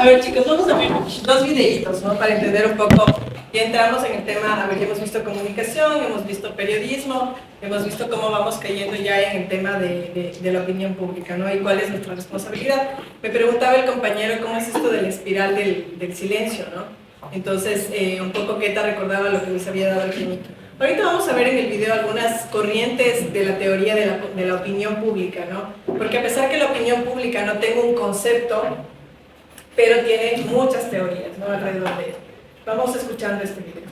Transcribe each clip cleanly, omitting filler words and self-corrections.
ver, chicos, vamos a ver dos videitos, ¿no? Para entender un poco. Ya entramos en el tema, a ver, ya hemos visto comunicación, hemos visto periodismo, hemos visto cómo vamos cayendo ya en el tema de la opinión pública, ¿no? Y cuál es nuestra responsabilidad. Me preguntaba el compañero cómo es esto de la espiral del silencio, ¿no? Entonces, un poco Keta recordaba lo que les había dado el clínico. Ahorita vamos a ver en el video algunas corrientes de la teoría de la opinión pública, ¿no? Porque a pesar que la opinión pública no tenga un concepto, pero tiene muchas teorías, ¿no? Alrededor de él. Vamos escuchando este video.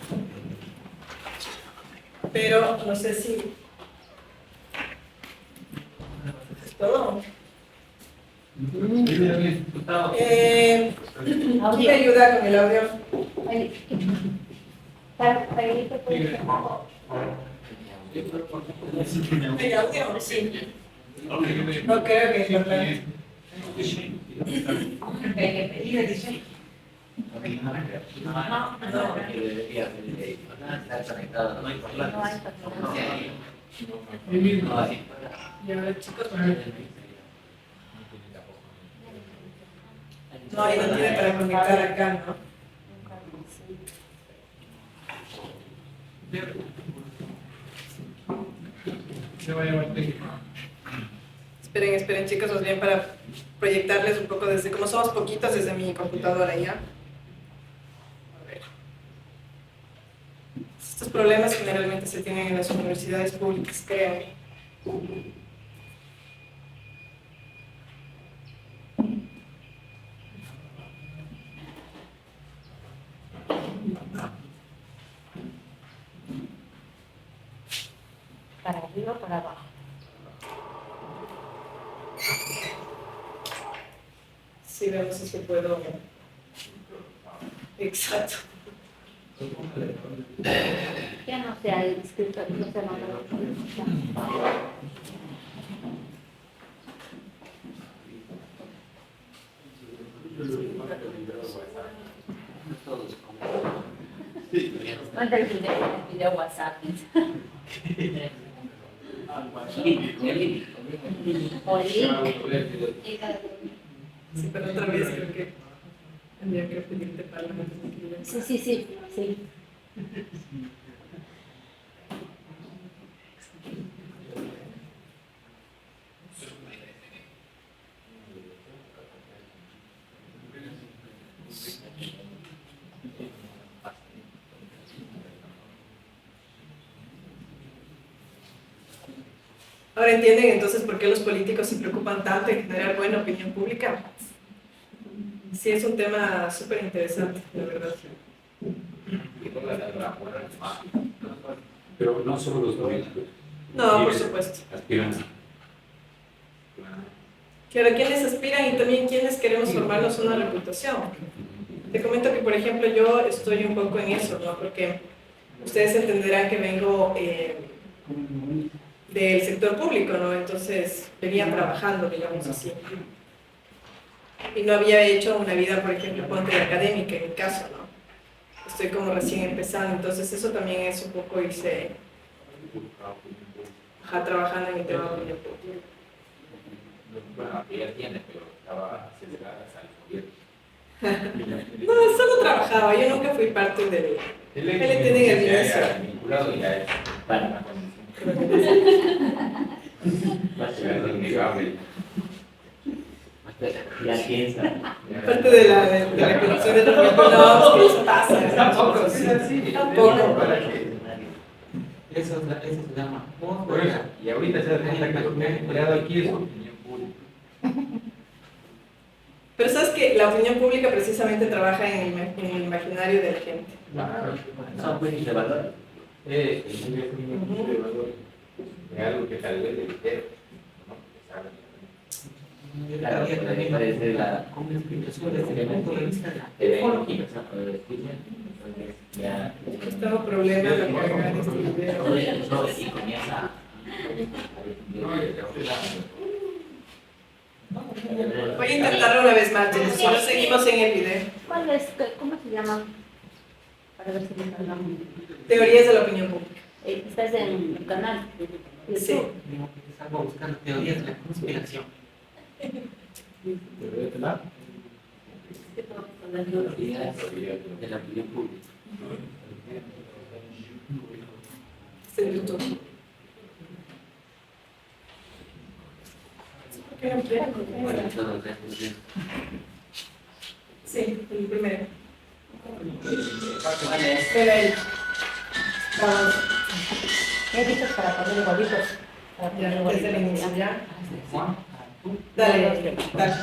Pero no sé si es todo. ¿Quién me ayuda con el audio? ¿Hay audio? Sí. Ok, Y ahora, chicos, no, ahí no tiene para conectar acá, ¿no? Esperen, chicos, más bien para proyectarles un poco desde, como somos poquitos, desde mi computadora, ¿ya? A ver. Estos problemas generalmente se tienen en las universidades públicas, créanme. Para arriba o para abajo. Sí, vemos si puedo. Exacto. Ya no se ha inscrito, no se ha mandado. Manda el video WhatsApp. O el link. Sí, pero otra vez creo que tendría que pedirte para la Sí. Ahora entienden entonces por qué los políticos se preocupan tanto en generar buena opinión pública. Sí, es un tema súper interesante, la verdad. Pero no solo los políticos. No, por supuesto. Aspiran. Claro, quienes aspiran y también quienes queremos formarnos una reputación. Te comento que, por ejemplo, yo estoy un poco en eso, ¿no? Porque ustedes entenderán que vengo del sector público, ¿no? Entonces venía trabajando, digamos así. Y no había hecho una vida, por ejemplo, ponte académica en mi caso, ¿no? Estoy como recién empezando, entonces eso también es un poco irse trabajando en el tema de opinión pública. Bueno, ella tiene, pero estaba acelerada hasta el gobierno. No, solo trabajaba, yo nunca fui parte del... Él tiene el inicio. Vinculado ya es para una condición. Va a ser innegable. Ya piensa. Parte de la conexión de los no, que eso pasa. Tampoco, sí, así. Tampoco. Eso se llama postura. Y ahorita se da cuenta que lo que han creado aquí es opinión pública. Pero sabes que la opinión pública precisamente trabaja en el imaginario de la gente. Claro. Son juicios de valor. Es un juicio de valor. De algo que tal vez debe ¿no? Claro, puede parecer la explicación de ese elemento de vista ecológico, entonces ya Tengo problemas de cargar este video. todo eso y comienza Voy a intentarlo una vez más, Jess, si no seguimos en el video. ¿Cuál es? ¿Cómo se llama? Para ver si me hablamos. Teorías de la opinión pública. Estás en el canal. Sí. Estamos buscando teorías de la conspiración. que todos son las de la opinión pública. Se gustó. Sí, el primero. Pero ahí. Vamos. He dicho para poner igualitos. Para poner Ya, igualitos. desde el inicio, ¿ya? Juan, tú. Dale, dale.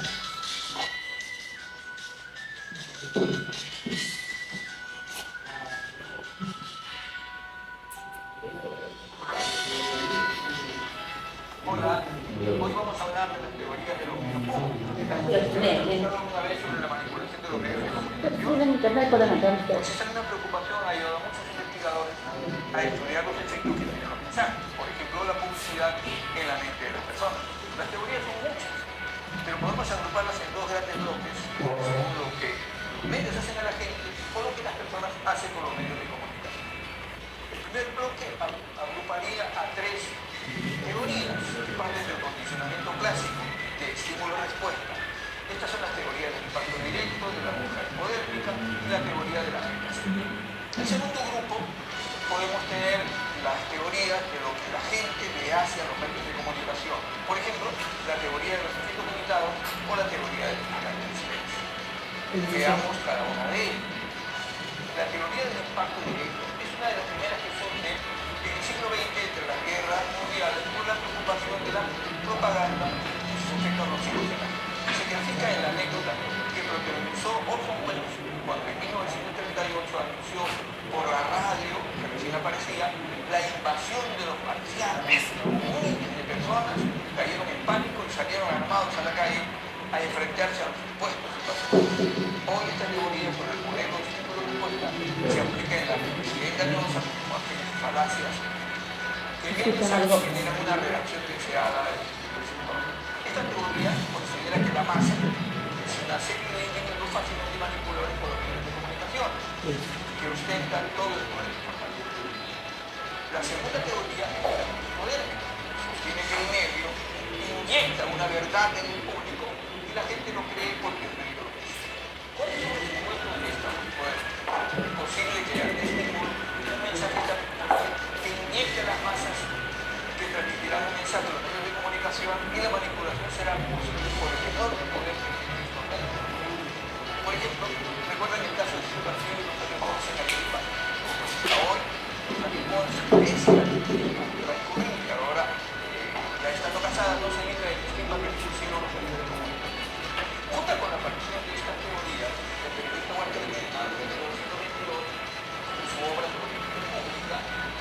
Hola, hoy vamos a hablar de las teorías de la opinión pública. Una vez sobre la manipulación de los medios de comunicación. En internet podemos entrar. Existe una preocupación ha ayudado a muchos investigadores a estudiar los efectos que tienen los mensajes. Por ejemplo, la publicidad en la mente de las personas. Las teorías son muchas, pero podemos agruparlas en dos grandes bloques, según lo que los medios hacen a la gente o lo que las personas hacen con los medios de comunicación. El primer bloque agruparía a tres teorías que parten del condicionamiento clásico de estímulo-respuesta. Estas son las teorías del impacto directo, de la mujer hipodérmica y la teoría de la gente. En el segundo grupo podemos tener las teorías de lo que la gente le hace a los medios de comunicación. Por ejemplo, la teoría de los efectos limitados o la teoría del silencio. Veamos cada una de ellas. La teoría del impacto directo es una de las primeras que surge en el siglo XX entre las guerras mundiales por la preocupación de la propaganda y sus efectos nocivos en la gente. Se grafica en la anécdota que protagonizó Orson Welles cuando en 1938 anunció por la radio, que recién aparecía, la invasión de los marcianos. Miles de personas cayeron en pánico y salieron armados a la calle a enfrentarse a los impuestos y pasaportes. Hoy esta teoría sobre el modelo de estímulo-respuesta se aplica en la publicidad engañosa como aquellas falacias que bien generan una reacción deseada del receptor. Esta teoría considera que la masa es una serie de individuos fácilmente manipulables por los medios de comunicación que ostentan todo el poder informativo. La segunda teoría es la hipodérmica. Sostiene que el medio inyecta una verdad en el público y la gente lo cree porque el medio lo dice. ¿Cuáles son los supuestos de esta hipodérmica? Es posible que haya estímulo un mensaje que inyecte a las masas que transmitirán un mensaje a los medios de comunicación y la manipulación será posible por el enorme poder que tienen estos medios. Por ejemplo, recuerdan el caso de Silva Phil y los Alemans en Agripa. Hoy, los Alemans es la incurrir que ahora, ya estando casada, no se libra del estigma que pusieron los medios de comunicación. Junto con la aparición de esta teoría, el periodista Walter Lippmann, en 1922, en su obra sobre la opinión pública,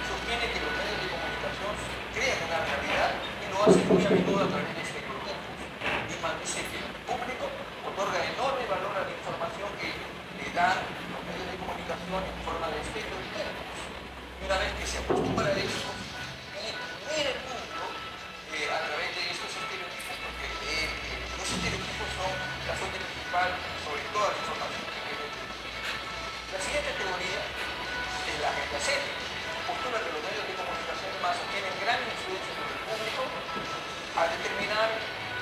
sostiene que los medios de comunicación crean una realidad y lo hacen muy a menudo a través de experimentos. Lippmann dice que el público otorga enorme valor a la información que le dan los medios de comunicación en forma de estereotipos. Y una vez que se acostumbra a eso, mira el mundo a través de estos estereotipos, porque los estereotipos son la fuente principal sobre toda la información que tiene. La siguiente teoría es la agenda seria. Postula que los medios de comunicación de masa tienen gran influencia sobre el público a determinar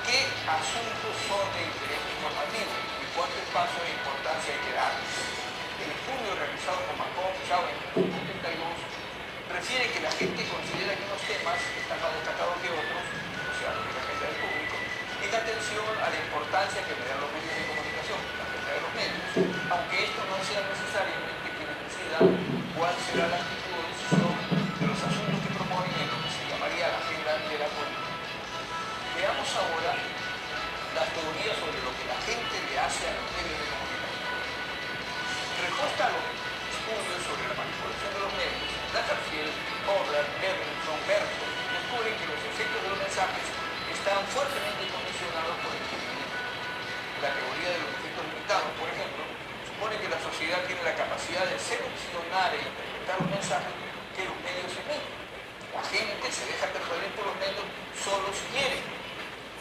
qué asuntos son de interés informativo y cuánto espacio de importancia hay que darles. El estudio realizado por Macron Chao en 1972 refiere que la gente considera que unos temas están más destacados que otros, o sea, lo que es la agenda del público, en atención a la importancia que le dan los medios de comunicación, la agenda de los medios, aunque esto no sea necesariamente quienes decidan cuál será la actitud o decisión de los asuntos que proponen en lo que se llamaría la agenda de la política. Veamos ahora las teorías sobre lo que la gente le hace a los medios de comunicación. En respuesta a los estudios sobre la manipulación de los medios, Latterfield, Kobler, Levinson, Berton descubren que los efectos de los mensajes están fuertemente condicionados por el contenido. La teoría de los efectos limitados, por ejemplo, supone que la sociedad tiene la capacidad de seleccionar e interpretar los mensajes que los medios emiten. La gente se deja persuadir por los medios solo si quiere,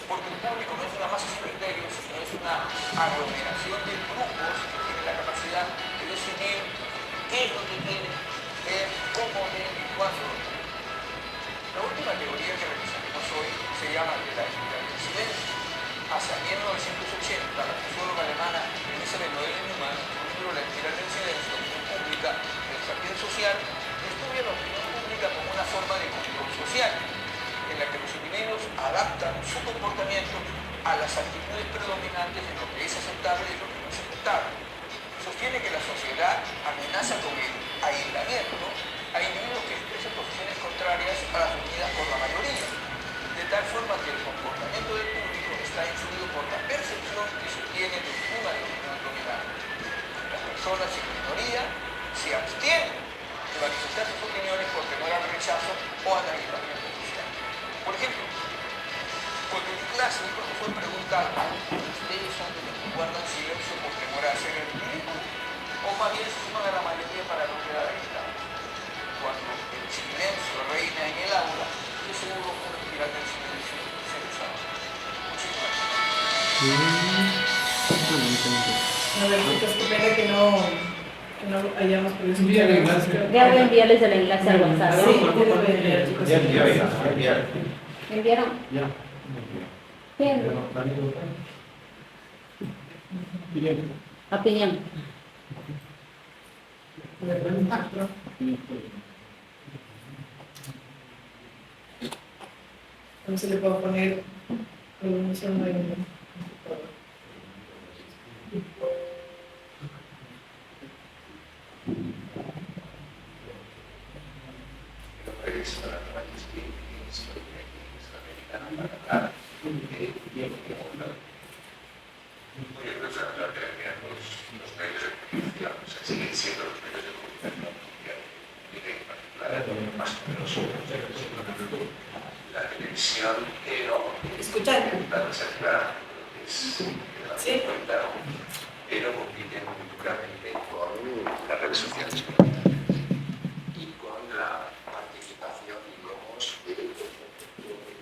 porque el público no es una masa sin criterios, sino es una aglomeración de grupos que tienen la capacidad de decidir qué es lo que quieren, cómo ven y cuándo. La última teoría que revisaremos hoy se llama la teoría del silencio. Hacia 1980, la socióloga alemana Elisabeth Noel comportamiento a las actitudes predominantes en lo que es aceptable y lo que no es aceptable. Sostiene que la sociedad amenaza con el aislamiento a individuos que expresen posiciones contrarias a las definidas por la mayoría, de tal forma que el comportamiento del público está influido por la percepción que se tiene de una opinión dominante. Las personas en minoría se abstienen de manifestar sus opiniones por temor al rechazo o al aislamiento social. Por ejemplo, cuando en clase un profesor pregunta, ¿ustedes son de los que guardan silencio por temor a hacer el ridículo? O más bien se suman a la mayoría para no quedar aislados. Cuando el silencio reina en el aula, yo seguro que una espiral del silencio se desata. Muchísimas gracias. A ver, chicos, qué pena que no hayamos podido Envíale el escuchar. enlace. Ya voy a enviarles el enlace al WhatsApp. Sí, yo les voy a enviar, chicos. ¿Me enviaron? Ya. ¿Quién? Opinión. ¿Cómo se le puede poner pronunciando en siguen siendo los medios de comunicación y en particular más numerosos la televisión, pero escuchar? la reserva es Sí. pero compiten duramente con las redes sociales y con la participación, digamos, de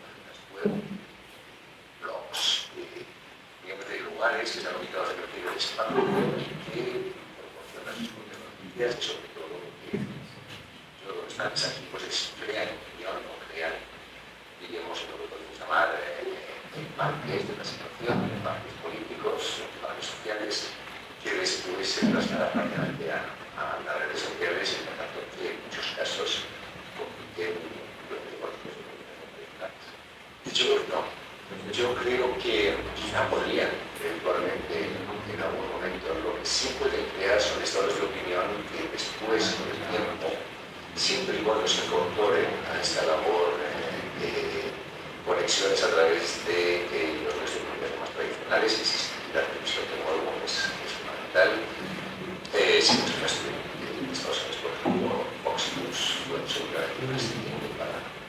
páginas web, blogs, digamos, de lugares que están ubicados en el medio del espacio y que proporcionan sus propias noticias y sobre todo que los fans aquí pues crean opinión o crean, digamos, lo que podemos llamar parques de la situación, parques políticos, parques sociales, que después se trasladan rápidamente a las redes sociales, y por tanto que en muchos casos compiten durante políticos. Yo creo que quizá podrían eventualmente en algún momento lo que sí pueden crear son estados de opinión que después con el tiempo, siempre y cuando se incorporen a esta labor de conexiones a través de los medios de comunicación más tradicionales, existe la televisión como algo es fundamental. Si muchos casos de Estados Unidos, por ejemplo, Fox News fue seguramente imprescindible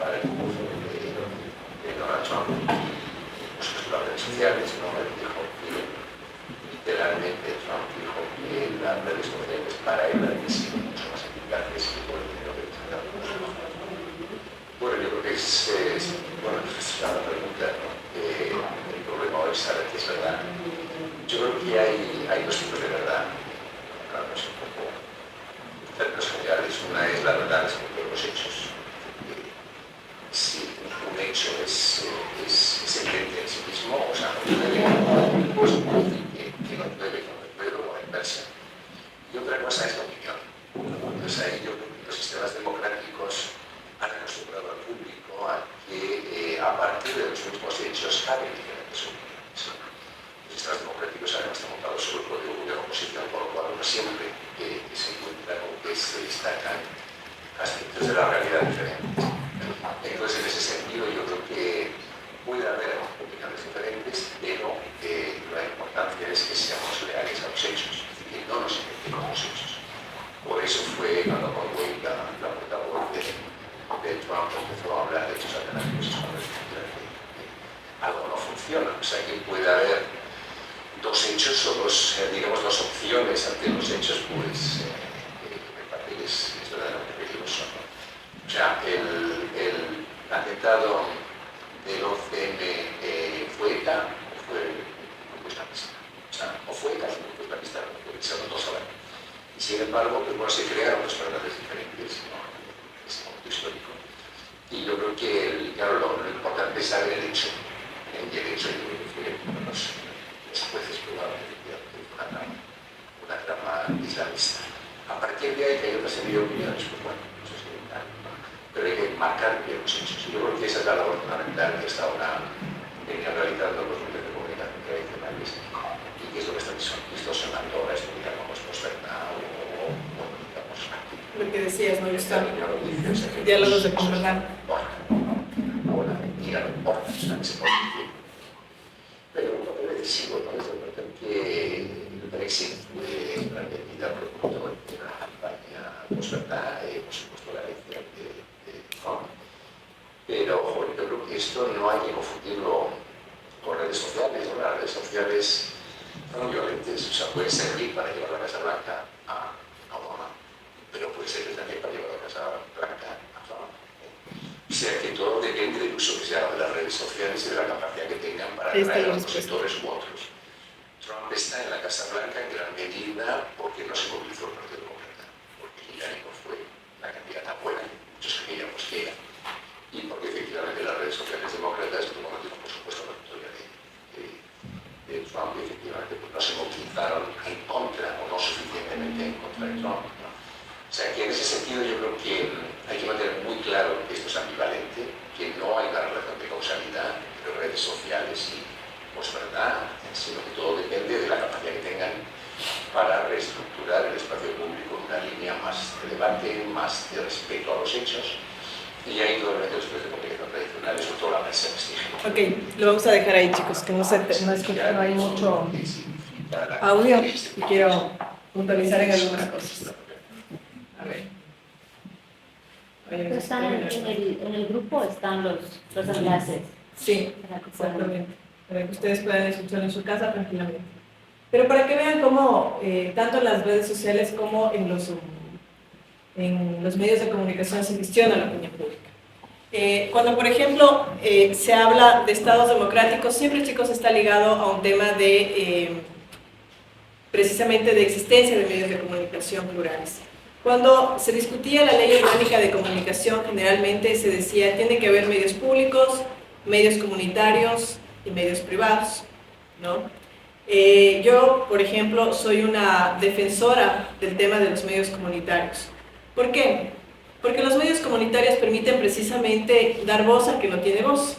para el uso de Donald Trump. Pues las redes sociales, ¿no? Él dijo que literalmente Trump dijo que las redes sociales para él han sido mucho más eficaces que por el dinero que les han dado. Bueno, yo creo que es una pregunta, ¿no? El problema hoy es saber que es verdad. Yo creo que hay dos tipos de verdad, claro, es un poco en términos generales. Una es la verdad respecto a los hechos. Si un hecho es evidente en sí mismo, o sea, no debe, pues que no debe, o a inversa. Y otra cosa es la opinión. Entonces ahí yo creo que los sistemas democráticos han acostumbrado al público a que a partir de los mismos hechos caben diferentes opiniones. Los sistemas democráticos además están montados sobre el código de oposición, por lo cual uno siempre que se encuentra con que se destacan aspectos de la realidad diferentes. Entonces, en ese sentido, yo creo que puede haber opiniones diferentes, pero la importancia es que seamos leales a los hechos, que no nos inventemos los hechos. Por eso fue cuando Conway, la portavoz de Trump, empezó a hablar de hechos alternativos, cuando algo no funciona. O sea, que puede haber dos hechos o dos opciones ante los hechos, pues me parece que es verdaderamente peligroso. O sea, el atentado del 11M fue ETA o fue islamista. O sea, o fue ETA o fue islamista, porque se lo dos a ver. Y sin embargo, pues bueno, se crearon dos verdades diferentes, ¿no? En ese momento histórico. Y yo creo que, claro, lo importante es saber el hecho. Y el hecho, yo creo que fue los jueces probablemente una trama islamista. A partir de ahí que hay otra serie de opiniones, pues bueno, no sé si pero hay que marcar bien los hechos. Yo creo que esa es la labor fundamental que hasta ahora venían realizando los medios de comunicación tradicionales y qué es lo que está distorsionando ahora esto que llamamos posverdad o digamos, Lo que decías, ¿no? Está diálogos diálogos de posverdad. Ahora, mentira no importa, o sea, que se puede decir. Pero un papel decisivo, ¿no? Desde el momento en que el Brexit fue planteada por una campaña posverdad, por supuesto la elección de Trump. Pero, joder, yo creo que esto no hay que confundirlo con redes sociales, ¿no? Las redes sociales son violentas, o sea, pueden servir para llevar la Casa Blanca a Obama, pero puede servir también para llevar la Casa Blanca a Trump. O sea que todo depende del uso que se haga de las redes sociales y de la capacidad que tengan para atraer a unos sectores u otros. Trump está en la Casa Blanca en gran medida porque no se movilizó el Partido Demócrata, porque Hillary no fue la candidata buena, muchos creíamos que era, y porque efectivamente las redes sociales demócratas no conocieron, por supuesto, la victoria de Trump y efectivamente pues, no se movilizaron en contra o no suficientemente en contra de Trump, ¿no? O sea que en ese sentido yo creo que hay que mantener muy claro que esto es ambivalente, que no hay una relación de causalidad entre redes sociales y posverdad, sino que todo depende de la capacidad que tengan para reestructurar el espacio público en una línea más de debate, más de respeto a los hechos, y ahí todo el medio de comunicación tradicional, sobre todo la prensa prestigiosa. Ok, lo vamos a dejar ahí, chicos, que no hay mucho audio y quiero puntualizar en algunas cosas. A ver. Pero están en el grupo, están los enlaces. Sí, Para que puedan- exactamente. Para que ustedes puedan escuchar en su casa tranquilamente. Pero para que vean cómo, tanto en las redes sociales como en los medios de comunicación se gestiona la opinión pública. Cuando, por ejemplo, se habla de estados democráticos, siempre, chicos, está ligado a un tema de, precisamente, de existencia de medios de comunicación plurales. Cuando se discutía la ley orgánica de comunicación, generalmente se decía, tiene que haber medios públicos, medios comunitarios y medios privados, ¿no? Yo, por ejemplo, soy una defensora del tema de los medios comunitarios. ¿Por qué? Porque los medios comunitarios permiten precisamente dar voz al que no tiene voz.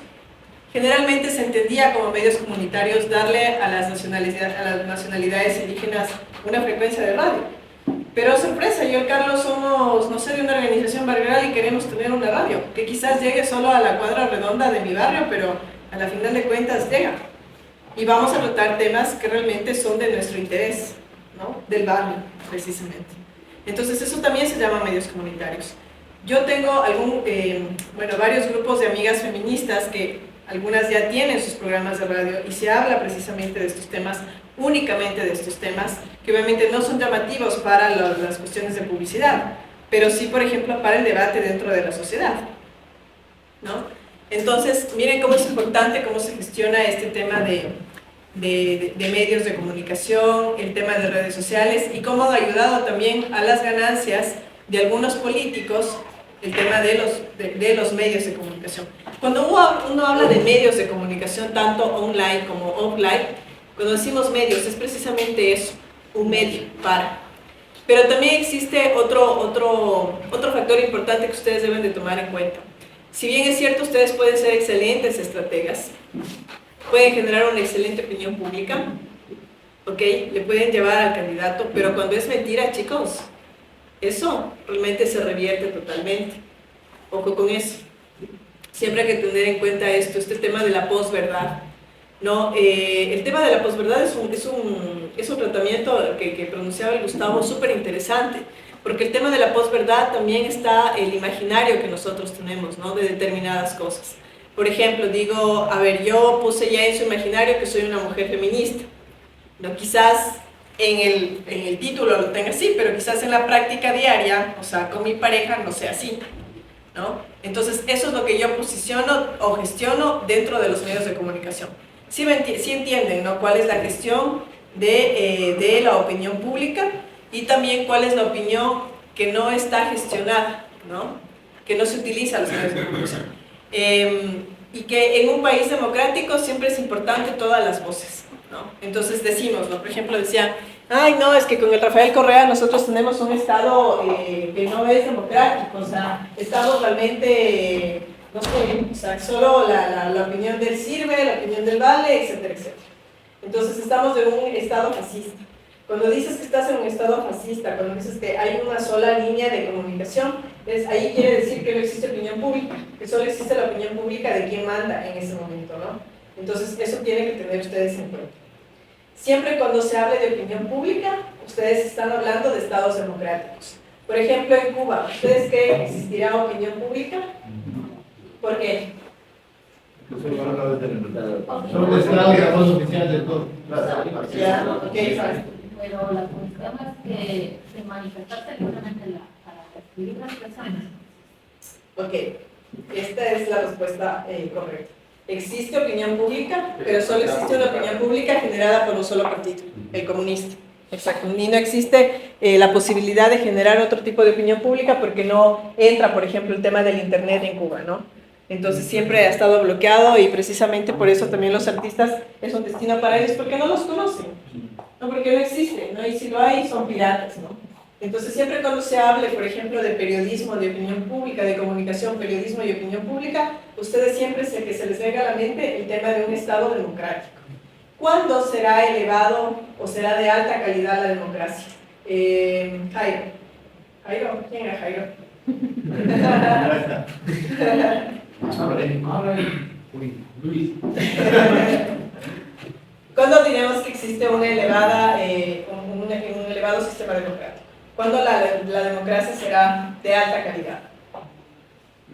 Generalmente se entendía como medios comunitarios darle a las nacionalidades indígenas una frecuencia de radio. Pero sorpresa, yo y Carlos somos, no sé, de una organización barrial y queremos tener una radio, que quizás llegue solo a la cuadra redonda de mi barrio, pero a la final de cuentas llega. Y vamos a tratar temas que realmente son de nuestro interés, ¿no? Del barrio, precisamente. Entonces eso también se llama medios comunitarios. Yo tengo varios grupos de amigas feministas que algunas ya tienen sus programas de radio y se habla precisamente de estos temas, únicamente de estos temas, que obviamente no son llamativos para las cuestiones de publicidad, pero sí, por ejemplo, para el debate dentro de la sociedad, ¿no? Entonces, miren cómo es importante cómo se gestiona este tema de medios de comunicación, el tema de redes sociales y cómo ha ayudado también a las ganancias de algunos políticos el tema de los medios de comunicación. Cuando uno habla de medios de comunicación, tanto online como offline, cuando decimos medios es precisamente eso, un medio para. Pero también existe otro factor importante que ustedes deben de tomar en cuenta. Si bien es cierto, ustedes pueden ser excelentes estrategas, pueden generar una excelente opinión pública, ¿ok? Le pueden llevar al candidato, pero cuando es mentira, chicos, eso realmente se revierte totalmente. Ojo con eso. Siempre hay que tener en cuenta este tema de la posverdad, ¿no? El tema de la posverdad es un tratamiento que pronunciaba el Gustavo súper interesante, porque el tema de la posverdad también está el imaginario que nosotros tenemos, ¿no? De determinadas cosas. Por ejemplo, digo, a ver, yo puse ya en su imaginario que soy una mujer feminista, ¿no? Quizás en el título lo tenga así, pero quizás en la práctica diaria, o sea, con mi pareja no sea así, ¿no? Entonces, eso es lo que yo posiciono o gestiono dentro de los medios de comunicación. Sí entienden, ¿no? Cuál es la gestión de la opinión pública y también cuál es la opinión que no está gestionada, ¿no? Que no se utiliza los medios de comunicación. Y que en un país democrático siempre es importante todas las voces, ¿no? Entonces decimos, ¿no? Por ejemplo, decían, ay, no, es que con el Rafael Correa nosotros tenemos un Estado que no es democrático, o sea, estamos realmente No estoy, o sea, solo la opinión del sirve, la opinión del vale, etcétera, etcétera. Entonces estamos en un estado fascista. Cuando dices que estás en un estado fascista, cuando dices que hay una sola línea de comunicación, ahí quiere decir que no existe opinión pública, que solo existe la opinión pública de quien manda en ese momento, ¿no? Entonces eso tienen que tener ustedes en cuenta. Siempre cuando se hable de opinión pública, ustedes están hablando de estados democráticos. Por ejemplo, en Cuba, ¿ustedes creen que existirá opinión pública? ¿Por qué? Son los estados la voz oficial de todo. Ya, ok, fine. Pero la cuestión es que se manifestarse libremente para escribir las personas. Ok, esta es la respuesta correcta. Existe opinión pública, pero solo existe una opinión pública generada por un solo partido, el comunista. Exacto, y no existe la posibilidad de generar otro tipo de opinión pública porque no entra, por ejemplo, el tema del internet en Cuba, ¿no? Entonces siempre ha estado bloqueado y precisamente por eso también los artistas es un destino para ellos, porque no los conocen, no porque no existen, ¿no? Y si lo hay son piratas, ¿no? Entonces siempre cuando se hable, por ejemplo, de periodismo, de opinión pública, de comunicación, periodismo y opinión pública, ustedes siempre que se les venga a la mente el tema de un Estado democrático. ¿Cuándo será elevado o será de alta calidad la democracia? Jairo. Jairo, ¿quién era Jairo? Luis. ¿Cuándo diremos que existe una elevada, un elevado sistema democrático? ¿Cuándo la democracia será de alta calidad?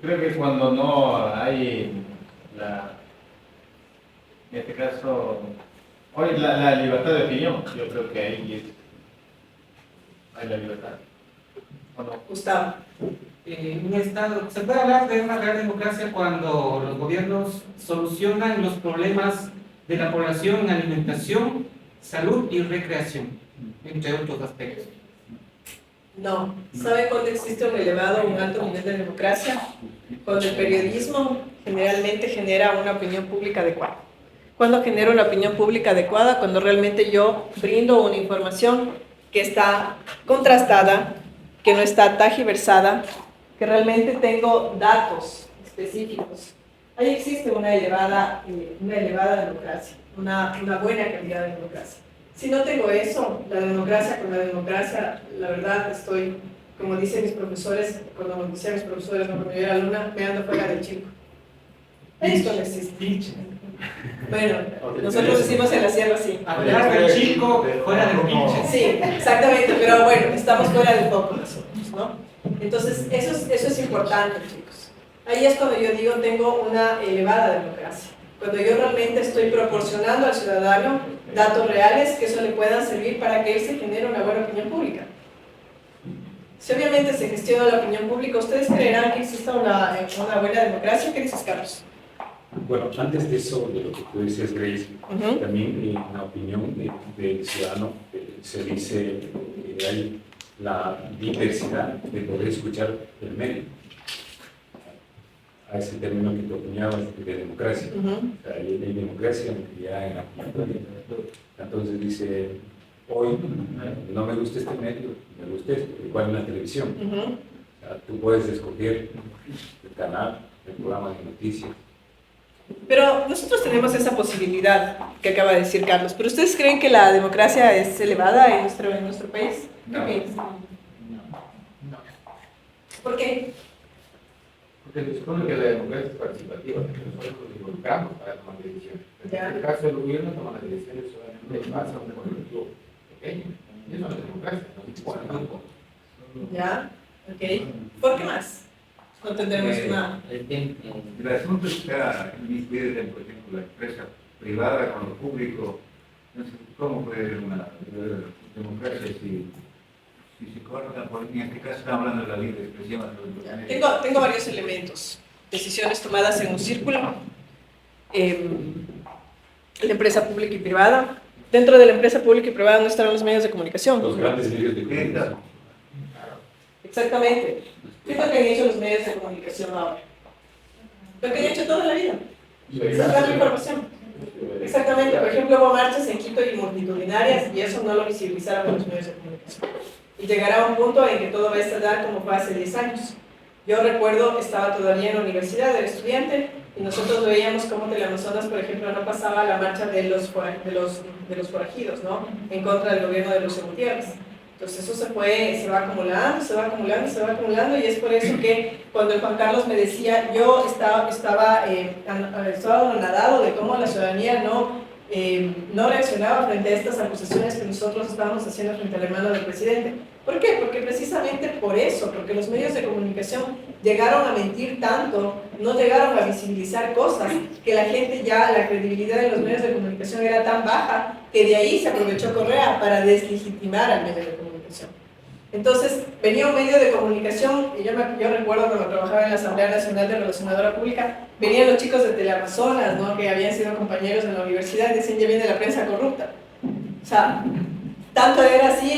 Creo que cuando no hay en este caso, hoy la libertad de opinión, yo creo que ahí hay la libertad. ¿O no? Gustavo. Un Estado, se puede hablar de una real democracia cuando los gobiernos solucionan los problemas de la población en alimentación, salud y recreación, entre otros aspectos. No. ¿Saben cuándo existe un elevado o un alto nivel de democracia? Cuando el periodismo generalmente genera una opinión pública adecuada. ¿Cuándo genera una opinión pública adecuada? Cuando realmente yo brindo una información que está contrastada, que no está tergiversada, que realmente tengo datos específicos. Ahí existe una elevada democracia, una buena calidad de democracia. Si no tengo eso, la democracia, la verdad estoy, como dicen mis profesores, cuando decían mis profesores, cuando yo era alumna, me ando fuera del chico. Esto no existe. Bueno, nosotros decimos en la sierra sí. Hablar del chico fuera del pinche. Sí, exactamente, pero bueno, estamos fuera del foco nosotros, ¿no? Entonces, eso es importante, chicos. Ahí es cuando yo digo, tengo una elevada democracia. Cuando yo realmente estoy proporcionando al ciudadano datos reales que eso le puedan servir para que él se genere una buena opinión pública. Si obviamente se gestiona la opinión pública, ¿ustedes creerán que exista una buena democracia? ¿Qué dices, Carlos? Bueno, antes de eso, de lo que tú decías, Grace, también en la opinión del ciudadano se dice que hay la diversidad de poder escuchar el medio. A ese término que tú apuñabas de democracia. O sea, hay democracia ya en la cultura. Entonces dice, hoy no me gusta este medio, me gusta este, igual en la televisión. O sea, tú puedes escoger el canal, el programa de noticias. Pero nosotros tenemos esa posibilidad que acaba de decir Carlos. ¿Pero ustedes creen que la democracia es elevada en nuestro país? No. ¿Qué piensan? ¿Por qué? Porque se supone que la democracia es participativa, que nosotros nos involucramos para tomar decisiones. Ya. En este caso, el gobierno toma las decisiones solamente en base a un colectivo pequeño. Y eso no es democracia, no es igual tampoco. ¿Ya? Ok. ¿Por qué más? No tendremos una... El asunto está dividido, por ejemplo, la empresa privada con lo público. No sé cómo puede haber una democracia si se corta, en este caso estamos hablando de la libre expresión. Tengo varios elementos. Decisiones tomadas en un círculo, la empresa pública y privada. Dentro de la empresa pública y privada no estarán los medios de comunicación. Los grandes medios de comunicación. Exactamente. ¿Qué es lo que han hecho los medios de comunicación ahora? Lo que han hecho toda la vida. Sacar la información. Exactamente. Por ejemplo, hubo marchas en Quito y multitudinarias y eso no lo visibilizaron los medios de comunicación. Y llegará un punto en que todo va a estallar como fue hace 10 años. Yo recuerdo, estaba todavía en la universidad, era estudiante, y nosotros veíamos cómo Teleamazonas, por ejemplo, no pasaba la marcha de los forajidos, ¿no? En contra del gobierno de Lucio Gutiérrez. Entonces eso se va acumulando, se va acumulando, se va acumulando, y es por eso que cuando el Juan Carlos me decía, yo estaba anonadado de cómo la ciudadanía no reaccionaba frente a estas acusaciones que nosotros estábamos haciendo frente al hermano del presidente. ¿Por qué? Porque precisamente por eso, porque los medios de comunicación llegaron a mentir tanto, no llegaron a visibilizar cosas, que la gente ya, la credibilidad de los medios de comunicación era tan baja, que de ahí se aprovechó Correa para deslegitimar al medio de comunicación. Entonces, venía un medio de comunicación, y yo recuerdo cuando trabajaba en la Asamblea Nacional de Relacionadora Pública, venían los chicos de Teleamazonas, ¿no? Que habían sido compañeros en la universidad, y decían, ya viene la prensa corrupta. O sea, tanto era así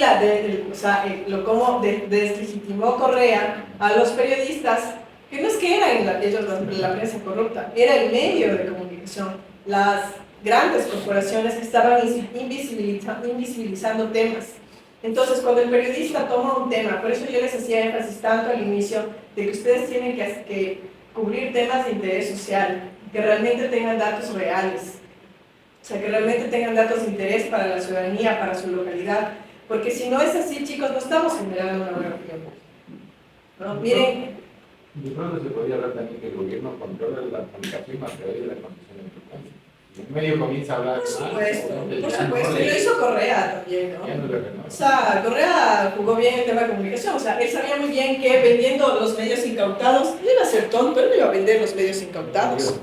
cómo deslegitimó Correa a los periodistas, que no es que eran ellos la prensa corrupta, era el medio de comunicación, las grandes corporaciones que estaban invisibilizando temas. Entonces, cuando el periodista toma un tema, por eso yo les hacía énfasis tanto al inicio, de que ustedes tienen que cubrir temas de interés social, que realmente tengan datos reales, o sea, que realmente tengan datos de interés para la ciudadanía, para su localidad, porque si no es así, chicos, no estamos generando una buena opinión. ¿No? Miren. De pronto se podría hablar también que el gobierno controla la comunicación a través de la condición de frecuencia. Si un medio comienza a hablar. Por supuesto, lo hizo Correa también, ¿no? O sea, Correa jugó bien el tema de comunicación, o sea, él sabía muy bien que vendiendo los medios incautados, él iba a ser tonto, él no iba a vender los medios incautados.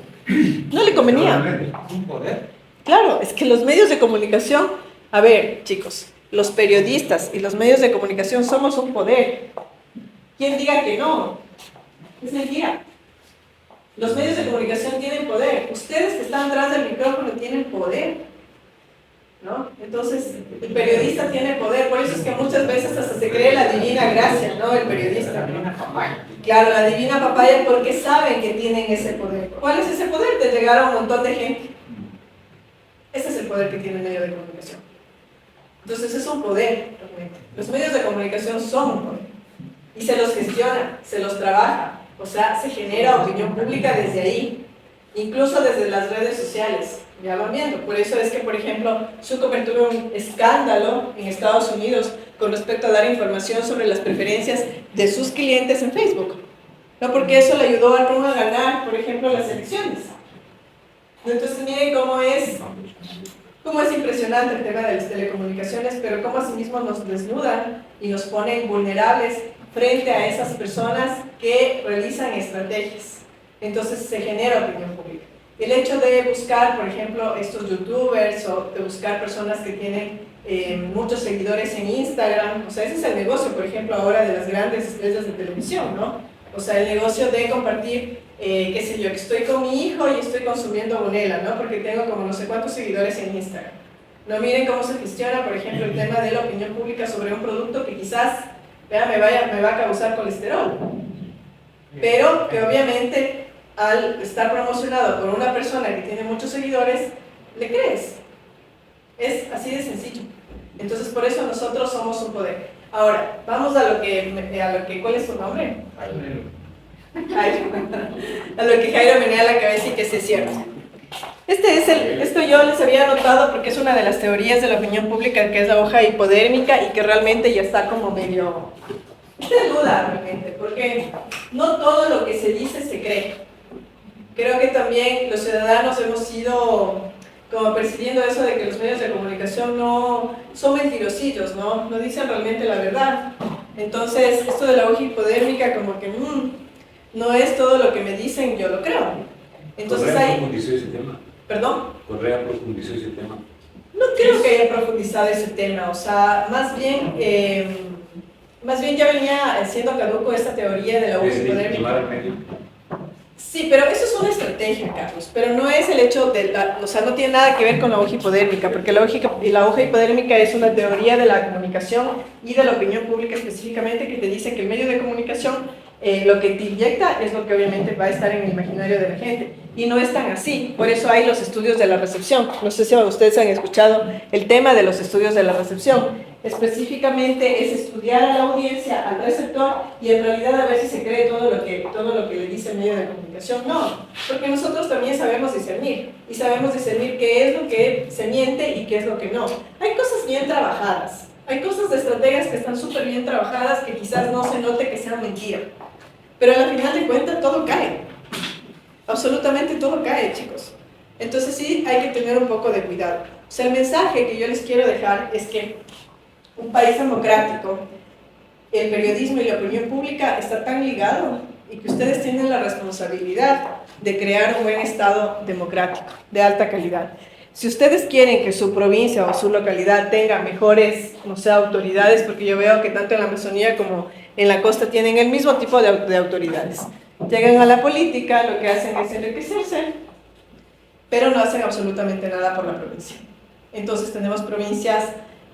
No le convenía. Un poder. Claro, es que los medios de comunicación, a ver, chicos, los periodistas y los medios de comunicación somos un poder. ¿Quién diga que no? Es mentira. Los medios de comunicación tienen poder. Ustedes que están atrás del micrófono tienen poder, ¿no? Entonces, el periodista tiene poder, por eso es que muchas veces hasta se cree la divina gracia, ¿no? El periodista. Claro, la divina papaya, porque saben que tienen ese poder. ¿Cuál es ese poder? De llegar a un montón de gente. Ese es el poder que tiene el medio de comunicación. Entonces es un poder, realmente. Los medios de comunicación son un poder. Y se los gestiona, se los trabaja. O sea, se genera opinión pública desde ahí. Incluso desde las redes sociales. Ya van viendo. Por eso es que, por ejemplo, Zuckerberg tuvo un escándalo en Estados Unidos con respecto a dar información sobre las preferencias de sus clientes en Facebook. No, porque eso le ayudó a Trump a ganar, por ejemplo, las elecciones. Entonces miren cómo es impresionante el tema de las telecomunicaciones, pero cómo asimismo nos desnudan y nos ponen vulnerables frente a esas personas que realizan estrategias. Entonces se genera opinión pública. El hecho de buscar, por ejemplo, estos youtubers o de buscar personas que tienen muchos seguidores en Instagram, o sea, ese es el negocio, por ejemplo, ahora de las grandes estrellas de televisión, ¿no? O sea, el negocio de compartir, qué sé yo, que estoy con mi hijo y estoy consumiendo Bonela, ¿no? Porque tengo como no sé cuántos seguidores en Instagram. No, miren cómo se gestiona, por ejemplo, el tema de la opinión pública sobre un producto que quizás, vea, me va a causar colesterol. Pero que obviamente, al estar promocionado por una persona que tiene muchos seguidores, le crees. Es así de sencillo. Entonces, por eso nosotros somos un poder. Ahora, vamos a lo que ¿cuál es su nombre? A lo que Jairo venía a la cabeza y que se cierra. Esto yo les había anotado porque es una de las teorías de la opinión pública, que es la hoja hipodérmica y que realmente ya está como medio... Está en duda realmente, porque no todo lo que se dice se cree. Creo que también los ciudadanos hemos ido como persiguiendo eso de que los medios de comunicación no son mentirosillos, ¿no? No dicen realmente la verdad. Entonces, esto de la hoja hipodérmica como que no es todo lo que me dicen, yo lo creo. Entonces Correa hay... profundizó ese tema. ¿Perdón? Correa profundizó ese tema. No creo que haya profundizado ese tema, o sea, más bien ya venía siendo caduco esta teoría de la hoja hipodérmica. Sí, pero eso es una estrategia, Carlos, pero no es el hecho de o sea, no tiene nada que ver con la hoja hipodérmica, porque la hoja hipodérmica es una teoría de la comunicación y de la opinión pública específicamente que te dice que el medio de comunicación lo que te inyecta es lo que obviamente va a estar en el imaginario de la gente, y no es tan así. Por eso hay los estudios de la recepción. No sé si ustedes han escuchado el tema de los estudios de la recepción. Específicamente es estudiar a la audiencia, al receptor, y en realidad a ver si se cree todo lo que le dice el medio de comunicación. No, porque nosotros también sabemos discernir, y sabemos discernir qué es lo que se miente y qué es lo que no. Hay cosas bien trabajadas, hay cosas de estrategias que están súper bien trabajadas que quizás no se note que sean mentira, pero al final de cuentas todo cae, absolutamente todo cae, chicos. Entonces sí hay que tener un poco de cuidado. O sea, el mensaje que yo les quiero dejar es que un país democrático, el periodismo y la opinión pública está tan ligado y que ustedes tienen la responsabilidad de crear un buen Estado democrático, de alta calidad. Si ustedes quieren que su provincia o su localidad tenga mejores, no sé, autoridades, porque yo veo que tanto en la Amazonía como en la costa tienen el mismo tipo de autoridades. Llegan a la política, lo que hacen es enriquecerse, pero no hacen absolutamente nada por la provincia. Entonces tenemos provincias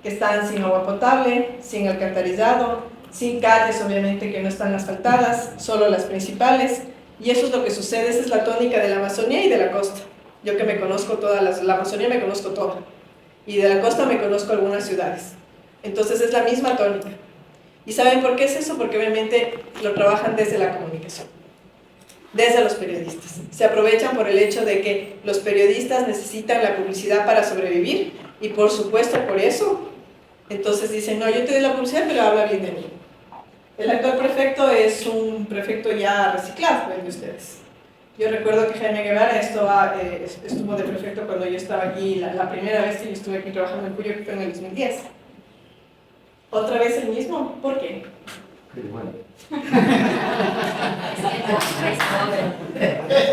que están sin agua potable, sin alcantarillado, sin calles obviamente que no están asfaltadas, solo las principales, y eso es lo que sucede, esa es la tónica de la Amazonía y de la costa. Yo que me conozco todas la Amazonía me conozco toda, y de la costa me conozco algunas ciudades. Entonces es la misma tónica. ¿Y saben por qué es eso? Porque obviamente lo trabajan desde la comunicación, desde los periodistas. Se aprovechan por el hecho de que los periodistas necesitan la publicidad para sobrevivir, y por supuesto por eso entonces dicen, no, yo te doy la publicidad, pero habla bien de mí. El actual prefecto es un prefecto ya reciclado, ven ustedes. Yo recuerdo que Jaime Guevara estuvo de prefecto cuando yo estaba aquí, la primera vez que yo estuve aquí trabajando en Cuyo, que fue en el 2010. ¿Otra vez el mismo? ¿Por qué?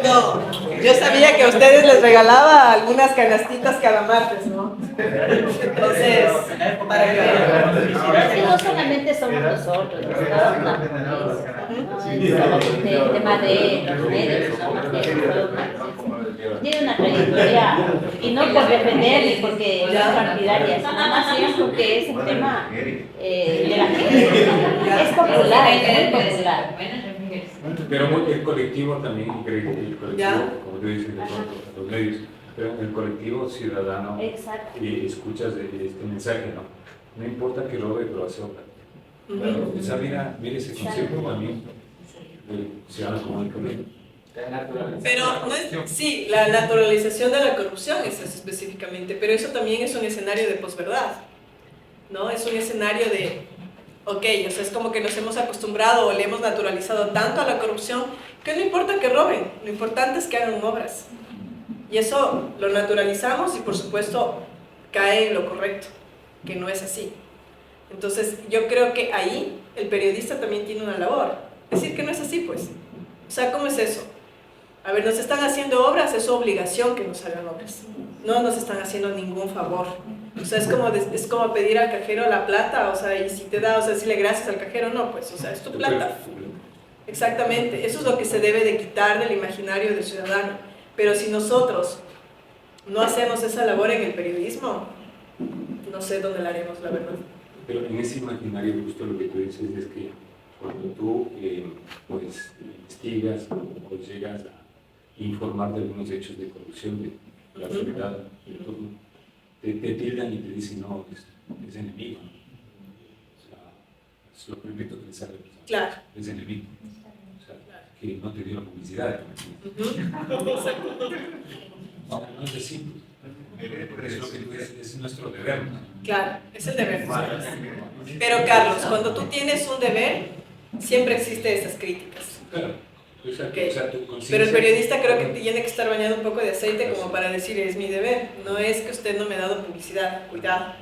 No, yo sabía que a ustedes les regalaba algunas canastitas cada martes, ¿no? Entonces, para que vean. No solamente somos nosotros, el tema de los medios, tiene una trayectoria, y no por defender ni porque no es partidaria, sino más bien porque es un tema de la gente, es popular, es muy popular. Pero el colectivo también, el colectivo, como tú dices, de los medios, pero el colectivo ciudadano, escuchas este mensaje, ¿no? No importa que robe, pero hace obra. Mira ese concepto también, el ciudadano comunicador. Pero no es, sí, la naturalización de la corrupción es eso específicamente, pero eso también es un escenario de posverdad, ¿no? Es un escenario de, ok, o sea, es como que nos hemos acostumbrado o le hemos naturalizado tanto a la corrupción que no importa que roben, lo importante es que hagan obras. Y eso lo naturalizamos y por supuesto cae en lo correcto, que no es así. Entonces yo creo que ahí el periodista también tiene una labor, decir que no es así, pues. O sea, ¿cómo es eso? A ver, nos están haciendo obras, es su obligación que nos hagan obras. No nos están haciendo ningún favor. O sea, es como pedir al cajero la plata, o sea, y si te da, o sea, decirle gracias al cajero, no, pues, o sea, es tu plata. Exactamente, eso es lo que se debe de quitar del imaginario del ciudadano. Pero si nosotros no hacemos esa labor en el periodismo, no sé dónde la haremos, la verdad. Pero en ese imaginario, justo lo que tú dices es que cuando tú pues, investigas o llegas a informar de algunos hechos de corrupción de la sociedad, te tildan y te dicen, no, es enemigo. O sea, es lo primero que le sale. Claro. Es enemigo. O sea, que no te dio la publicidad. No es así. Es lo que tú dices, es nuestro deber. Claro, es el deber. Pero Carlos, cuando tú tienes un deber, siempre existen esas críticas. Claro. Okay. O sea, pero el periodista creo que tiene que estar bañado un poco de aceite como para decir, es mi deber. No es que usted no me ha dado publicidad, cuidado.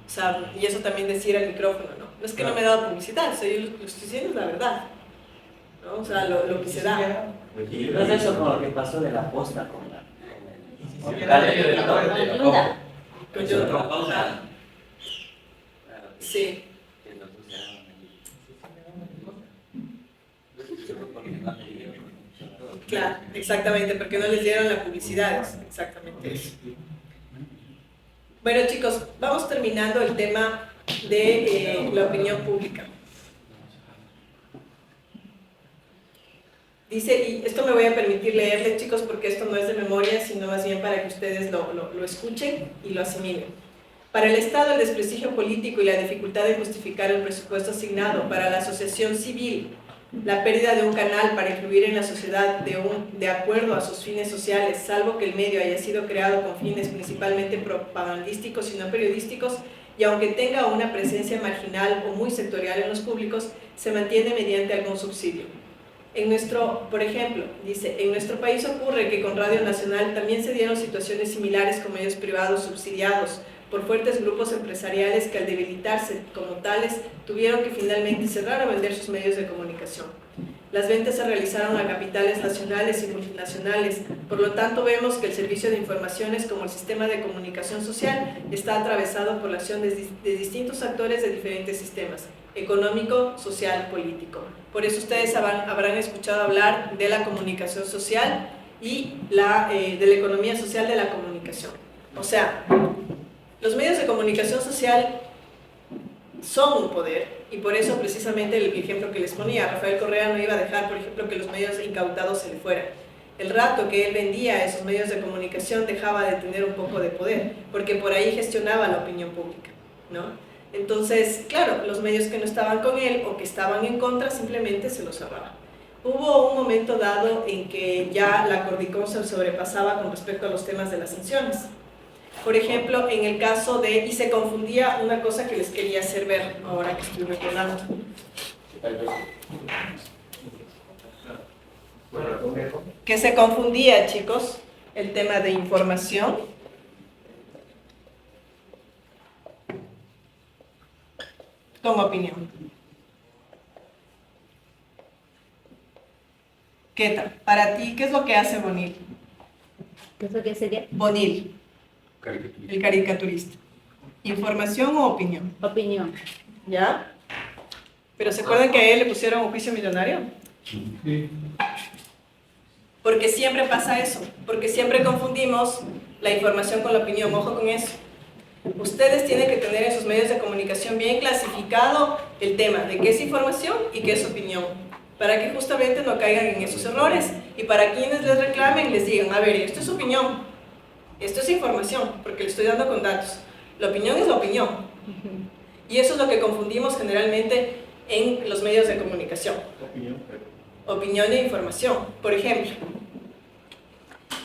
O sea, y eso también decir al micrófono, ¿no? No es que no me ha dado publicidad, o sea, yo lo estoy diciendo es la verdad, ¿no? O sea, lo que se da. Y no es eso como lo que pasó de la posta con la... Sí. Claro, exactamente, porque no les dieron la publicidad, exactamente eso. Bueno chicos, vamos terminando el tema de la opinión pública. Dice, y esto me voy a permitir leerles chicos porque esto no es de memoria, sino más bien para que ustedes lo escuchen y lo asimilen. Para el Estado, el desprestigio político y la dificultad de justificar el presupuesto asignado para la asociación civil, la pérdida de un canal para influir en la sociedad de acuerdo a sus fines sociales, salvo que el medio haya sido creado con fines principalmente propagandísticos y no periodísticos, y aunque tenga una presencia marginal o muy sectorial en los públicos, se mantiene mediante algún subsidio. Por ejemplo, dice, en nuestro país ocurre que con Radio Nacional también se dieron situaciones similares con medios privados subsidiados por fuertes grupos empresariales que al debilitarse como tales tuvieron que finalmente cerrar o vender sus medios de comunicación. Las ventas se realizaron a capitales nacionales y multinacionales, por lo tanto vemos que el servicio de informaciones como el sistema de comunicación social está atravesado por la acción de distintos actores de diferentes sistemas, económico, social, político. Por eso ustedes habrán escuchado hablar de la comunicación social y de la economía social de la comunicación. O sea, los medios de comunicación social son un poder, y por eso precisamente el ejemplo que les ponía, Rafael Correa no iba a dejar, por ejemplo, que los medios incautados se le fueran. El rato que él vendía esos medios de comunicación dejaba de tener un poco de poder, porque por ahí gestionaba la opinión pública, ¿no? Entonces, claro, los medios que no estaban con él o que estaban en contra simplemente se los cerraba. Hubo un momento dado en que ya la Cordicom se sobrepasaba con respecto a los temas de las sanciones. Por ejemplo, en el caso y se confundía una cosa que les quería hacer ver ahora que estoy recordando. Que se confundía, chicos, el tema de información con opinión. ¿Qué tal? Para ti, ¿qué es lo que hace Bonil? ¿Qué es lo que sería? Bonil. El caricaturista. ¿Información o opinión? Opinión. ¿Ya? ¿Pero se acuerdan que a él le pusieron un juicio millonario? Sí. Porque siempre pasa eso, porque siempre confundimos la información con la opinión. Ojo con eso. Ustedes tienen que tener en sus medios de comunicación bien clasificado el tema de qué es información y qué es opinión, para que justamente no caigan en esos errores, y para quienes les reclamen les digan, a ver, esto es opinión, esto es información, porque le estoy dando con datos. La opinión es la opinión. Y eso es lo que confundimos generalmente en los medios de comunicación. Opinión e información. Por ejemplo,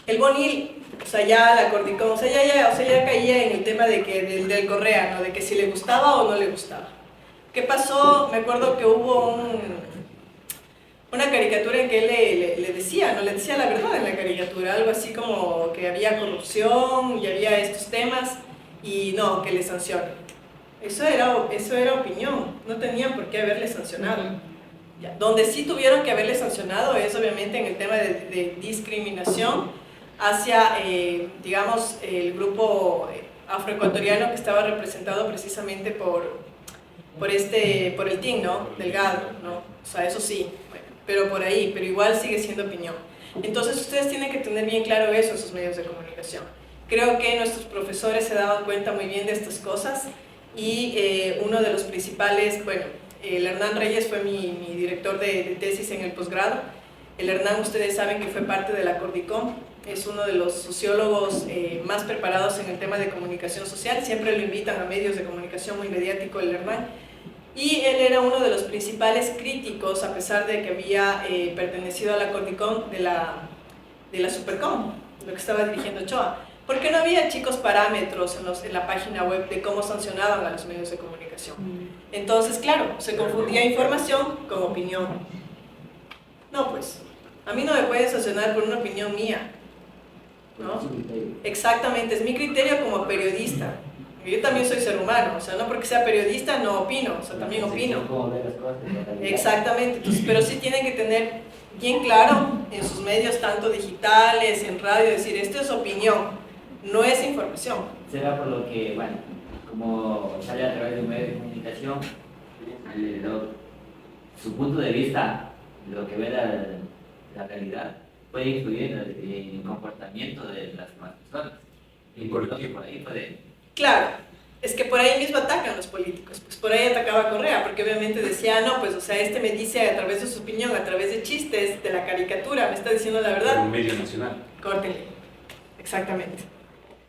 el Bonil, o sea, ya la Cordicom, o sea, ya caía en el tema de del Correa, ¿no? De que si le gustaba o no le gustaba. ¿Qué pasó? Me acuerdo que hubo una caricatura en que él le decía, no le decía la verdad en la caricatura, algo así como que había corrupción y había estos temas, y no, que le sancionen. Eso era opinión, no tenían por qué haberle sancionado. Ya, donde sí tuvieron que haberle sancionado es obviamente en el tema de discriminación hacia, digamos, el grupo afroecuatoriano que estaba representado precisamente por el TIN, ¿no? Delgado, ¿no? O sea, eso sí, bueno, pero por ahí, pero igual sigue siendo opinión. Entonces ustedes tienen que tener bien claro eso en sus medios de comunicación. Creo que nuestros profesores se daban cuenta muy bien de estas cosas, y uno de los principales, bueno, el Hernán Reyes fue mi director de tesis en el posgrado. El Hernán, ustedes saben que fue parte de la Cordicom, es uno de los sociólogos más preparados en el tema de comunicación social, siempre lo invitan a medios de comunicación muy mediático el Hernán, y él era uno de los principales críticos, a pesar de que había pertenecido a la Cordicom, de la Supercom, lo que estaba dirigiendo Ochoa, porque no había, chicos, parámetros en la página web de cómo sancionaban a los medios de comunicación. Entonces, claro, se confundía información con opinión. No, pues, a mí no me pueden sancionar por una opinión mía, ¿no? Exactamente, es mi criterio como periodista. Yo también soy ser humano, o sea, no porque sea periodista no opino, o sea, también opino. Exactamente, entonces, pero sí tienen que tener bien claro en sus medios, tanto digitales, en radio, decir, esto es opinión, no es información. Será por lo que, bueno, como sale a través de un medio de comunicación, su punto de vista, lo que ve la realidad, puede influir en el comportamiento de las demás personas. Y por ahí puede... Claro, es que por ahí mismo atacan los políticos, pues por ahí atacaba a Correa, porque obviamente decía, no, pues, o sea, este me dice a través de su opinión, a través de chistes, de la caricatura, me está diciendo la verdad. Un medio nacional. Córtenle, exactamente.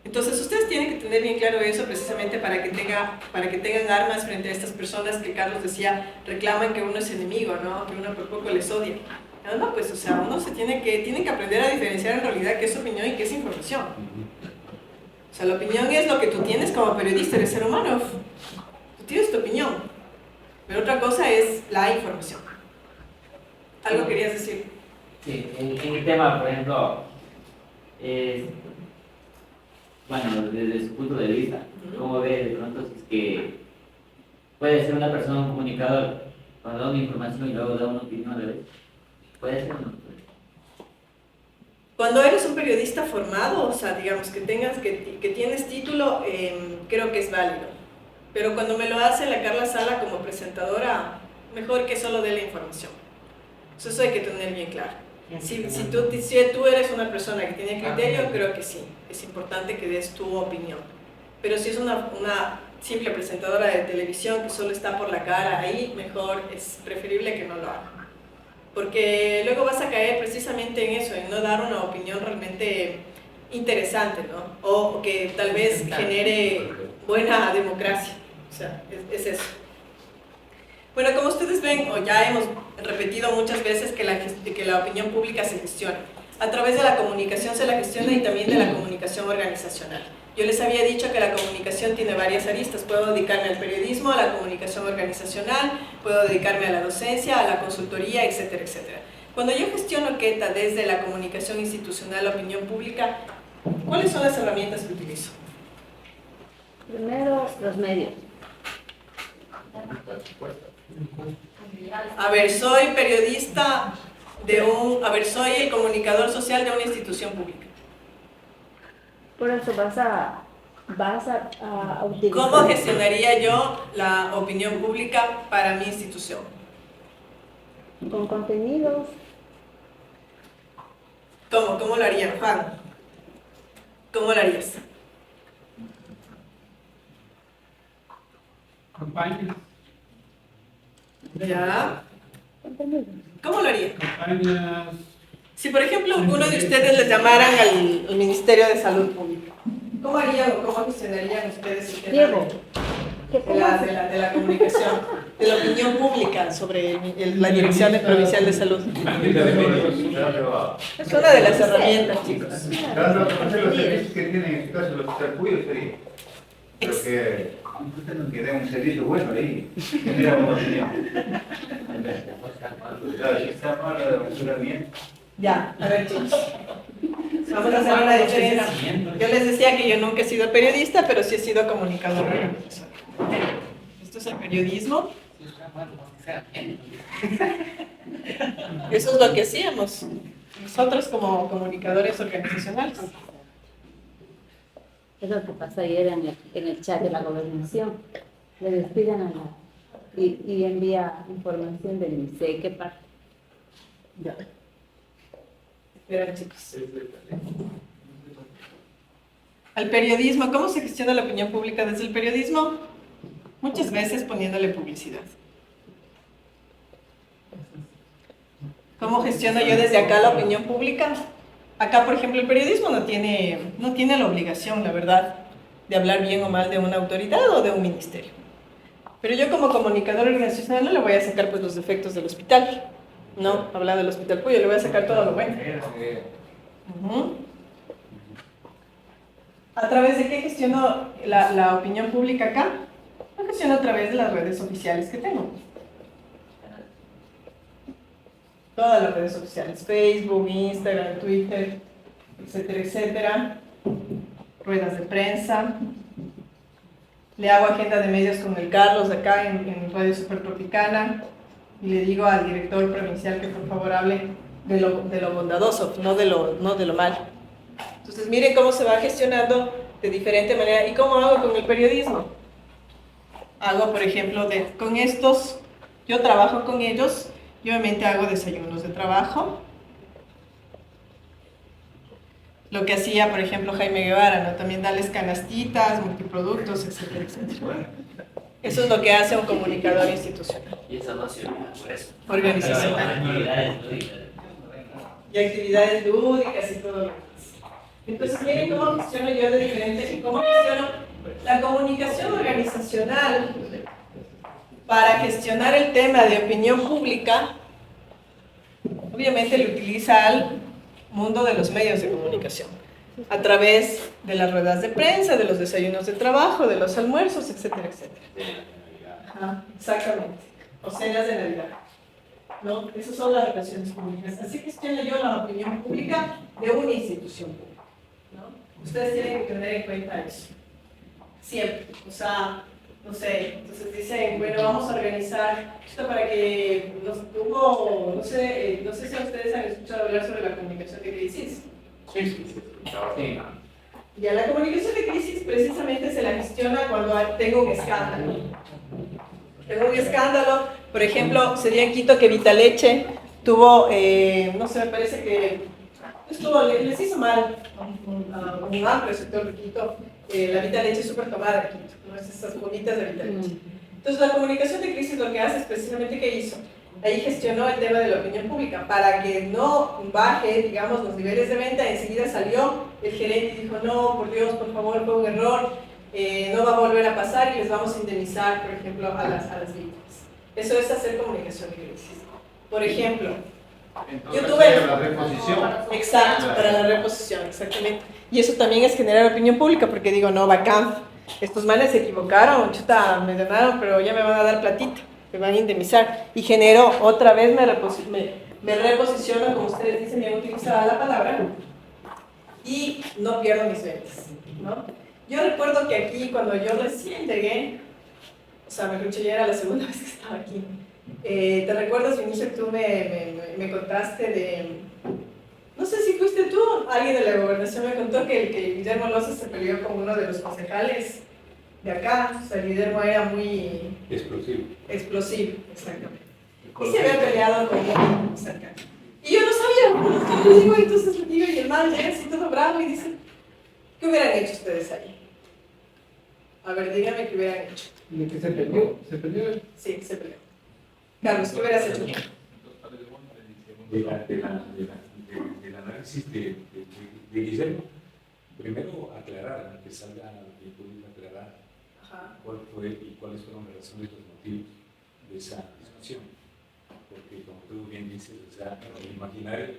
Entonces ustedes tienen que tener bien claro eso precisamente para que tengan armas frente a estas personas que Carlos decía, reclaman que uno es enemigo, ¿no? Que uno por poco les odia. No, pues, o sea, uno tienen que aprender a diferenciar en realidad qué es opinión y qué es información. O sea, la opinión es lo que tú tienes como periodista, eres ser humano. Tú tienes tu opinión. Pero otra cosa es la información. ¿Algo querías decir? Sí, en el tema, por ejemplo, bueno, desde su punto de vista, ¿cómo ve de pronto si es que puede ser una persona, un comunicador, cuando da una información y luego da una opinión de vez? ¿Puede ser o no? Cuando eres un periodista formado, o sea, digamos que tienes título, creo que es válido. Pero cuando me lo hace la Carla Sala como presentadora, mejor que solo dé la información. Eso hay que tener bien claro. Si tú eres una persona que tiene criterio, creo que sí, es importante que des tu opinión. Pero si es una simple presentadora de televisión que solo está por la cara ahí, mejor es preferible que no lo haga. Porque luego vas a caer precisamente en eso, en no dar una opinión realmente interesante, ¿no? O que tal vez genere buena democracia. O sea, es eso. Bueno, como ustedes ven, o ya hemos repetido muchas veces que la opinión pública se gestiona. A través de la comunicación se la gestiona y también de la comunicación organizacional. Yo les había dicho que la comunicación tiene varias aristas. Puedo dedicarme al periodismo, a la comunicación organizacional, puedo dedicarme a la docencia, a la consultoría, etcétera, etcétera. Cuando yo gestiono Queta desde la comunicación institucional, la opinión pública, ¿cuáles son las herramientas que utilizo? Primero, los medios. A ver, soy periodista soy el comunicador social de una institución pública. Por eso vas a utilizar. ¿Cómo gestionaría yo la opinión pública para mi institución? Con contenidos. ¿Cómo lo harían, Juan? ¿Cómo lo harías? Campañas. ¿Ya? ¿Cómo lo haría? Campañas. Si, por ejemplo, uno de ustedes les llamaran al Ministerio de Salud Pública, ¿cómo harían o cómo gestionarían ustedes el tema Diego, de la comunicación, de la opinión pública sobre la Dirección Provincial de Salud? Es una de las herramientas, chicos. Dando a conocer los servicios que tiene en este caso el Hospital Puyo sería. Pero que den un servicio bueno ahí. Tendría una opinión. Claro, si está mal la basura bien. Ya, a ver, chicos. Vamos a hacer una diferencia. Yo les decía que yo nunca he sido periodista, pero sí he sido comunicador organizacional. Esto es el periodismo. Eso es lo que hacíamos nosotros como comunicadores organizacionales. Es lo que pasó ayer en el chat de la gobernación. Le despiden a y envía información del INSEE. ¿Qué parte? Ya. Esperen, chicos. Al periodismo, ¿cómo se gestiona la opinión pública desde el periodismo? Muchas veces poniéndole publicidad. ¿Cómo gestiono yo desde acá la opinión pública? Acá, por ejemplo, el periodismo no tiene la obligación, la verdad, de hablar bien o mal de una autoridad o de un ministerio. Pero yo como comunicador organizacional no le voy a sacar pues los defectos del hospital. No, hablando del Hospital Puyo, le voy a sacar todo lo bueno. ¿A través de qué gestiono la opinión pública acá? Lo gestiono a través de las redes oficiales que tengo. Todas las redes sociales, Facebook, Instagram, Twitter, etcétera, etcétera. Ruedas de prensa. Le hago agenda de medios con el Carlos acá en Radio Supertropicana y le digo al director provincial que por favor hable de lo bondadoso, no de lo malo. Entonces miren cómo se va gestionando de diferente manera. ¿Y cómo hago con el periodismo? Hago, por ejemplo, con estos, yo trabajo con ellos. Yo obviamente hago desayunos de trabajo. Lo que hacía, por ejemplo, Jaime Guevara, ¿no? También darles canastitas, multiproductos, etcétera, etcétera. Eso es lo que hace un comunicador institucional. Y eso no se olvida por eso. Organizacional. Y actividades lúdicas y todo lo demás. Entonces, miren cómo gestiono yo de diferente, cómo gestiono la comunicación organizacional para gestionar el tema de opinión pública. Obviamente lo utiliza al mundo de los medios de comunicación, a través de las ruedas de prensa, de los desayunos de trabajo, de los almuerzos, etcétera, etcétera. Ajá, exactamente. O cenas de Navidad. ¿No? Esas son las relaciones públicas. Así gestiono yo la opinión pública de una institución pública, ¿no? Ustedes tienen que tener en cuenta eso. Siempre. O sea, no sé, entonces dicen, bueno, vamos a organizar esto para que no sé si ustedes han escuchado hablar sobre la comunicación de crisis. Sí. Ya la comunicación de crisis precisamente se la gestiona cuando tengo un escándalo. Tengo un escándalo, por ejemplo, sería en Quito que Vitaleche tuvo, no sé, me parece que les hizo mal a un amplio sector de Quito, la Vitaleche es súper tomada de Quito, ¿no? Es esas bolitas de Vitaleche. Entonces la comunicación de crisis lo que hace es precisamente ¿qué hizo? Ahí gestionó el tema de la opinión pública para que no baje, digamos, los niveles de venta. Enseguida salió el gerente y dijo, no, por Dios, por favor, fue un error, no va a volver a pasar y les vamos a indemnizar, por ejemplo, a las víctimas. Eso es hacer comunicación de crisis. Por ejemplo, yo tuve... la reposición. Exacto, para la reposición, exactamente. Y eso también es generar opinión pública, porque digo, no, bacán, estos manes se equivocaron, chuta, me donaron, pero ya me van a dar platita, me van a indemnizar. Y genero, otra vez me reposiciono, como ustedes dicen, bien utilizada la palabra, y no pierdo mis ventas, ¿no? Yo recuerdo que aquí, cuando yo recién llegué, o sea, me escuché, ya era la segunda vez que estaba aquí. ¿Te recuerdas, Vinicius, tú me contaste de... No sé si fuiste tú, alguien de la gobernación me contó que Guillermo Loza se peleó con uno de los concejales de acá. O sea, Guillermo era muy... Explosivo. Explosivo, exactamente. Y se había peleado con un cercano. Y yo no sabía, yo digo, entonces le digo, y el man llega así todo bravo y dice, ¿qué hubieran hecho ustedes ahí? A ver, dígame qué hubieran hecho. ¿De qué se peleó? ¿Se peleó? Sí, se peleó. Carlos, ¿qué hubieras hecho? Del análisis de Guillermo, primero aclarar, que salga el público aclarar cuál fue y cuáles fueron las razones y los motivos de esa discusión. Porque como tú bien dices, o sea, en el imaginario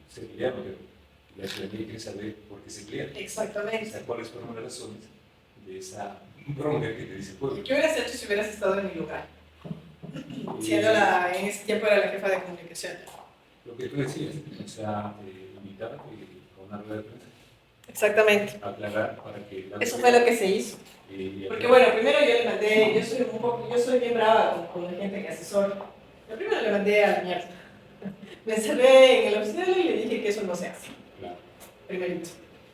se pelearon, pero la ciudadanía quiere saber por qué se pelearon. Exactamente. O sea, cuáles fueron las razones de esa bronca que te dice el pueblo. ¿Qué hubieras hecho si hubieras estado en mi lugar? Siendo en ese tiempo era la jefa de comunicación. Lo que tú decías, o sea, invitar con una rueda de prensa. Exactamente. Aclarar para que... Eso fue lo que se hizo. Porque bueno, primero yo le mandé, yo soy bien brava con la gente que asesoro. Yo primero le mandé a la mierda. Me encerré en el oficina y le dije que eso no se hace. Claro. Primerito.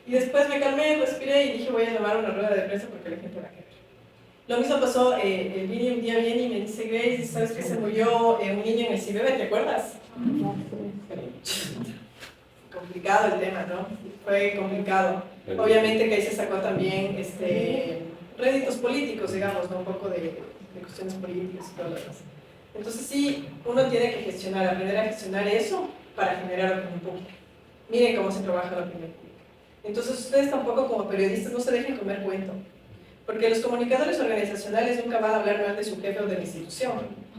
Y después me calmé, respiré y dije voy a llamar a una rueda de prensa porque la gente va a querer. Lo mismo pasó, vine un día bien y me dice, Grace, ¿sabes que se murió un niño en el CIBEB? ¿Te acuerdas? Complicado el tema, ¿no? Fue complicado. Obviamente que ahí se sacó también réditos políticos, digamos, ¿no? Un poco de cuestiones políticas y todo lo demás. Entonces sí, uno tiene que gestionar, aprender a gestionar eso para generar opinión pública. Miren cómo se trabaja la opinión pública. Entonces ustedes tampoco como periodistas no se dejen comer cuento. Porque los comunicadores organizacionales nunca van a hablar mal de su jefe o de la institución,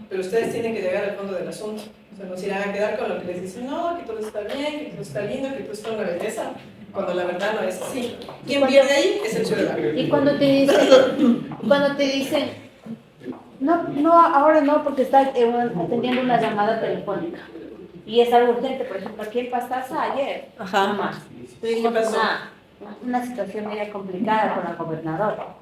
pero ustedes tienen que llegar al fondo del asunto. O sea, no se irán a quedar con lo que les dicen, no, que todo está bien, que todo está lindo, que todo está una belleza, cuando la verdad no es así. Quien pierde ahí es el ciudadano. Y cuando te dicen, no, ahora no, porque está atendiendo una llamada telefónica. Y es algo urgente, por ejemplo, aquí en Pastaza ayer, Ajá. nomás. ¿Qué pasó? Una situación media complicada con la gobernadora.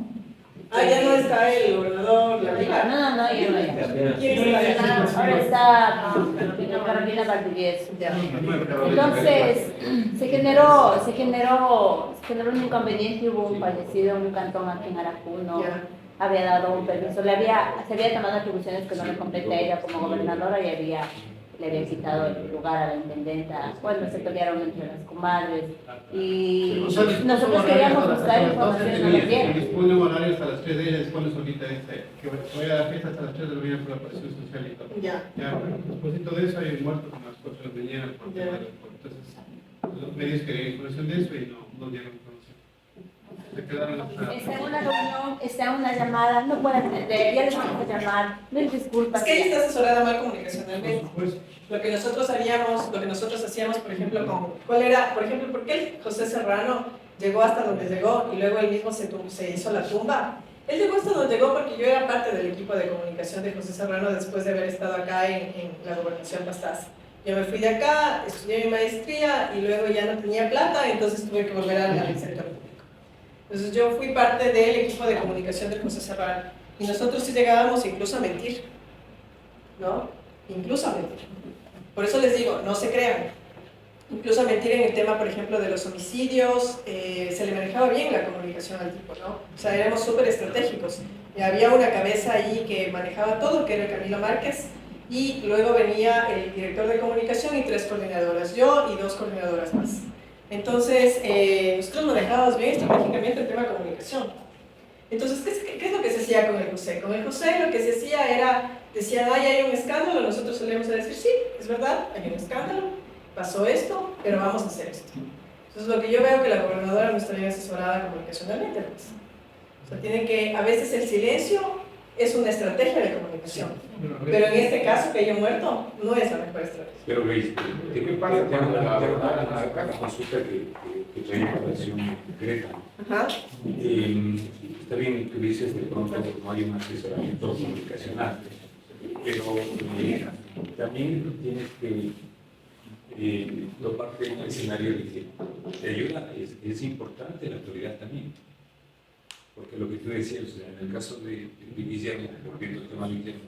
Ya no está el gobernador, la liga. No, ya no está. ¿Quién está? Ahora está Carolina Valdivieso. Entonces, se generó un inconveniente, hubo un fallecido en un cantón aquí en Aracuno. Había dado un permiso, se había tomado atribuciones que no le compete a ella como gobernadora y le habían quitado el lugar a la intendenta. Bueno, se pelearon entre las comadres y nosotros queríamos buscar información y no lo dieron. Dispone un horario hasta las 3 de ella, dispone solita que voy a la fiesta hasta las 3 de la mañana por la operación social y todo. Ya, bueno, después de eso hay un muerto como a las 4 de la mañana por tema del... Entonces, los medios querían información de eso y no no dieron información. Se quedaron en la... Está en una reunión, está en una llamada, no puede atender, ya les vamos a llamar, mil disculpas. Es que ella está asesorada mal comunicacionalmente. Lo que nosotros hacíamos, por ejemplo, ¿cuál era? Por ejemplo, ¿por qué José Serrano llegó hasta donde llegó y luego él mismo se hizo la tumba? Él llegó hasta donde llegó porque yo era parte del equipo de comunicación de José Serrano después de haber estado acá en la gobernación Pastaza. Yo me fui de acá, estudié mi maestría y luego ya no tenía plata, entonces tuve que volver al sector público. Entonces yo fui parte del equipo de comunicación de José Serrano y nosotros sí llegábamos incluso a mentir, ¿no? Incluso a mentir. Por eso les digo, no se crean. Incluso a mentir en el tema, por ejemplo, de los homicidios, se le manejaba bien la comunicación al tipo, ¿no? O sea, éramos súper estratégicos. Y había una cabeza ahí que manejaba todo, que era Camilo Márquez, y luego venía el director de comunicación y 3 coordinadoras, yo y 2 coordinadoras más. Entonces, nosotros manejábamos bien estratégicamente el tema de comunicación. Entonces, ¿qué es lo que se hacía con el José? Con el José lo que se hacía era, decían, ay, hay un escándalo, nosotros solíamos decir, sí, es verdad, hay un escándalo, pasó esto, pero vamos a hacer esto. Entonces, lo que yo veo que la gobernadora no está bien asesorada comunicacionalmente, pues. O sea, tiene que, a veces el silencio es una estrategia de comunicación, pero en este caso, que haya muerto, no es la mejor estrategia. Pero Luis, tengo una consulta que trae una relación concreta. Ajá. Está bien, tú dices de pronto no hay un asesoramiento comunicacional, pero también tienes que toparte en un escenario de que te ayuda, es importante la autoridad también. Porque lo que tú decías, o sea, en el caso de Guillermo, volviendo al tema de Guillermo,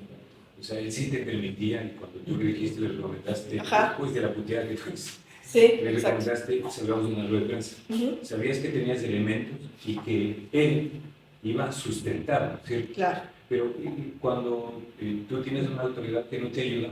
o sea, él sí te permitía, y cuando tú le dijiste, le recomendaste, después de la puteada que fuiste, sí, le recomendaste, salgamos de una rueda de prensa. Sabías que tenías elementos y que él iba a sustentar, ¿no es cierto? Claro. Pero cuando tú tienes una autoridad que no te ayuda,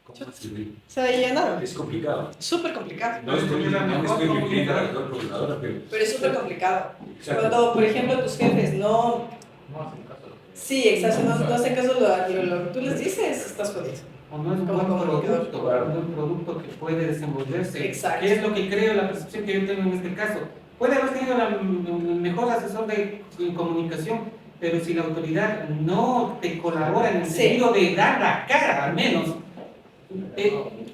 ¿cómo haces? Se veía nada. Es complicado. Súper complicado. No estoy refiriendo a la gobernadora, pero es súper complicado. Exacto. Cuando, por ejemplo, tus jefes no hacen caso. Sí, exacto, no hacen caso de lo que tú les dices, estás jodido. O no es un buen producto, no es un producto que puede desenvolverse. Exacto. ¿Qué es lo que creo, la percepción que yo tengo en este caso? Puede haber tenido el mejor asesor de comunicación, pero si la autoridad no te colabora en el sentido de dar la cara, al menos,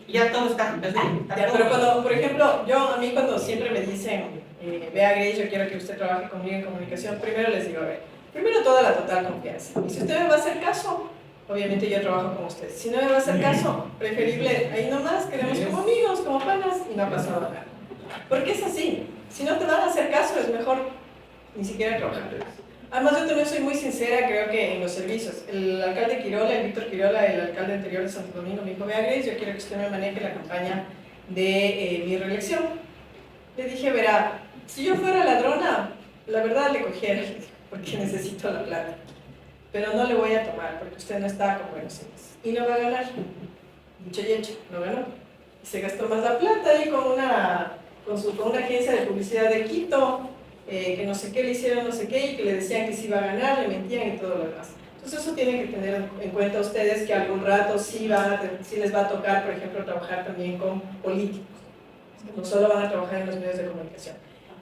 ya todo está ya, pero cuando, por ejemplo, a mí cuando siempre me dicen, vea Grace, yo quiero que usted trabaje conmigo en comunicación, primero les digo, a ver, primero toda la total confianza. Y si usted me va a hacer caso, obviamente yo trabajo con usted. Si no me va a hacer caso, preferible, ahí nomás, quedemos como amigos, como panas, y no ha pasado nada. Porque es así, si no te van a hacer caso, es mejor ni siquiera trabajar. Además, yo también soy muy sincera, creo que en los servicios. El alcalde Quirola, el Víctor Quirola, el alcalde anterior de Santo Domingo, me dijo, vea Grace, yo quiero que usted me maneje la campaña de mi reelección. Le dije, verá, si yo fuera ladrona, la verdad le cogiera, porque necesito la plata. Pero no le voy a tomar, porque usted no está con buenos ojos. Y no va a ganar. Dicho y hecho, no ganó. Y se gastó más la plata ahí con una agencia de publicidad de Quito, que no sé qué le hicieron, no sé qué, y que le decían que sí iba a ganar, le mentían y todo lo demás. Entonces eso tienen que tener en cuenta ustedes, que algún rato sí les va a tocar, por ejemplo, trabajar también con políticos. No solo van a trabajar en los medios de comunicación.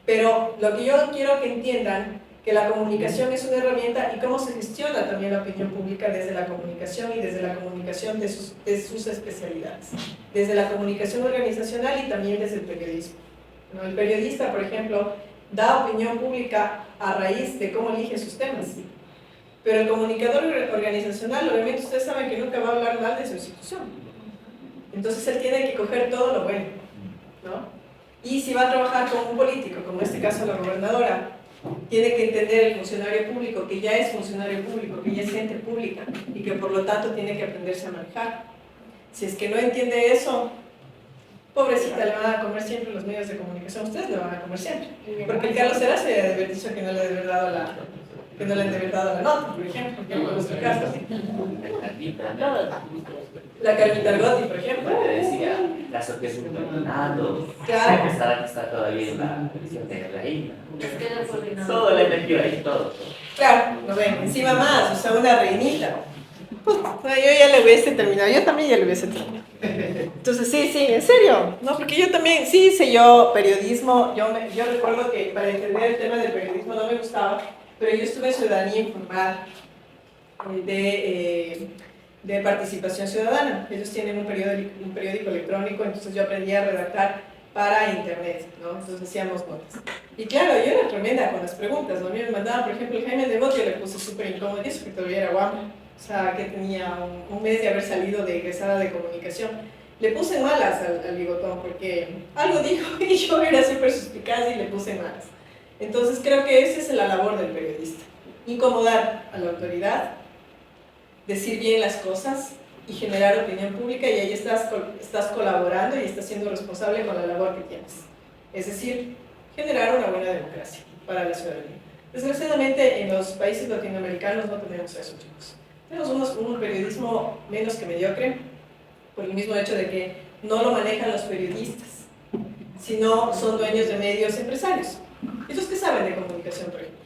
Pero lo que yo quiero que entiendan, que la comunicación es una herramienta y cómo se gestiona también la opinión pública desde la comunicación y desde la comunicación de sus especialidades. Desde la comunicación organizacional y también desde el periodismo. ¿No? El periodista, por ejemplo, da opinión pública a raíz de cómo elige sus temas. Pero el comunicador organizacional, obviamente ustedes saben que nunca va a hablar mal de su institución. Entonces él tiene que coger todo lo bueno, ¿no? Y si va a trabajar con un político, como en este caso la gobernadora, tiene que entender el funcionario público, que ya es funcionario público, que ya es gente pública y que por lo tanto tiene que aprenderse a manejar. Si es que no entiende eso, pobrecita, le van a comer siempre los medios de comunicación, ustedes le van a comer siempre. Porque el Carlos Heras se debe haber dicho que no le han de haber dado la nota, por ejemplo, que en nuestro caso. La Carmita Argotti, por ejemplo. Te decía, la sorpresa es un campeonato, claro. Está todavía en la edición de la isla. Todo le metió ahí, todo. Claro, lo ven, encima más, o sea, una reinita. yo ya le hubiese terminado, yo también ya le hubiese terminado. Entonces, sí, en serio, ¿no? Porque yo también, sí hice yo periodismo, yo recuerdo que para entender el tema del periodismo no me gustaba, pero yo estuve en Ciudadanía Informada de participación ciudadana. Ellos tienen un periódico electrónico, entonces yo aprendí a redactar para internet, ¿no? Entonces hacíamos notas. Y claro, yo era tremenda con las preguntas, ¿no? A mí me mandaban, por ejemplo, el Jaime de Bot, yo le puse súper incómodo, y eso que todavía era guapo, o sea, que tenía un mes de haber salido de egresada de comunicación. Le puse malas al bigotón, porque algo dijo y yo era súper suspicaz y le puse malas. Entonces creo que esa es la labor del periodista, incomodar a la autoridad, decir bien las cosas y generar opinión pública, y ahí estás colaborando y estás siendo responsable con la labor que tienes. Es decir, generar una buena democracia para la ciudadanía. Desgraciadamente en los países latinoamericanos no tenemos eso, chicos. Tenemos un periodismo menos que mediocre, por el mismo hecho de que no lo manejan los periodistas, sino son dueños de medios empresarios. Esos que saben de comunicación, por ejemplo.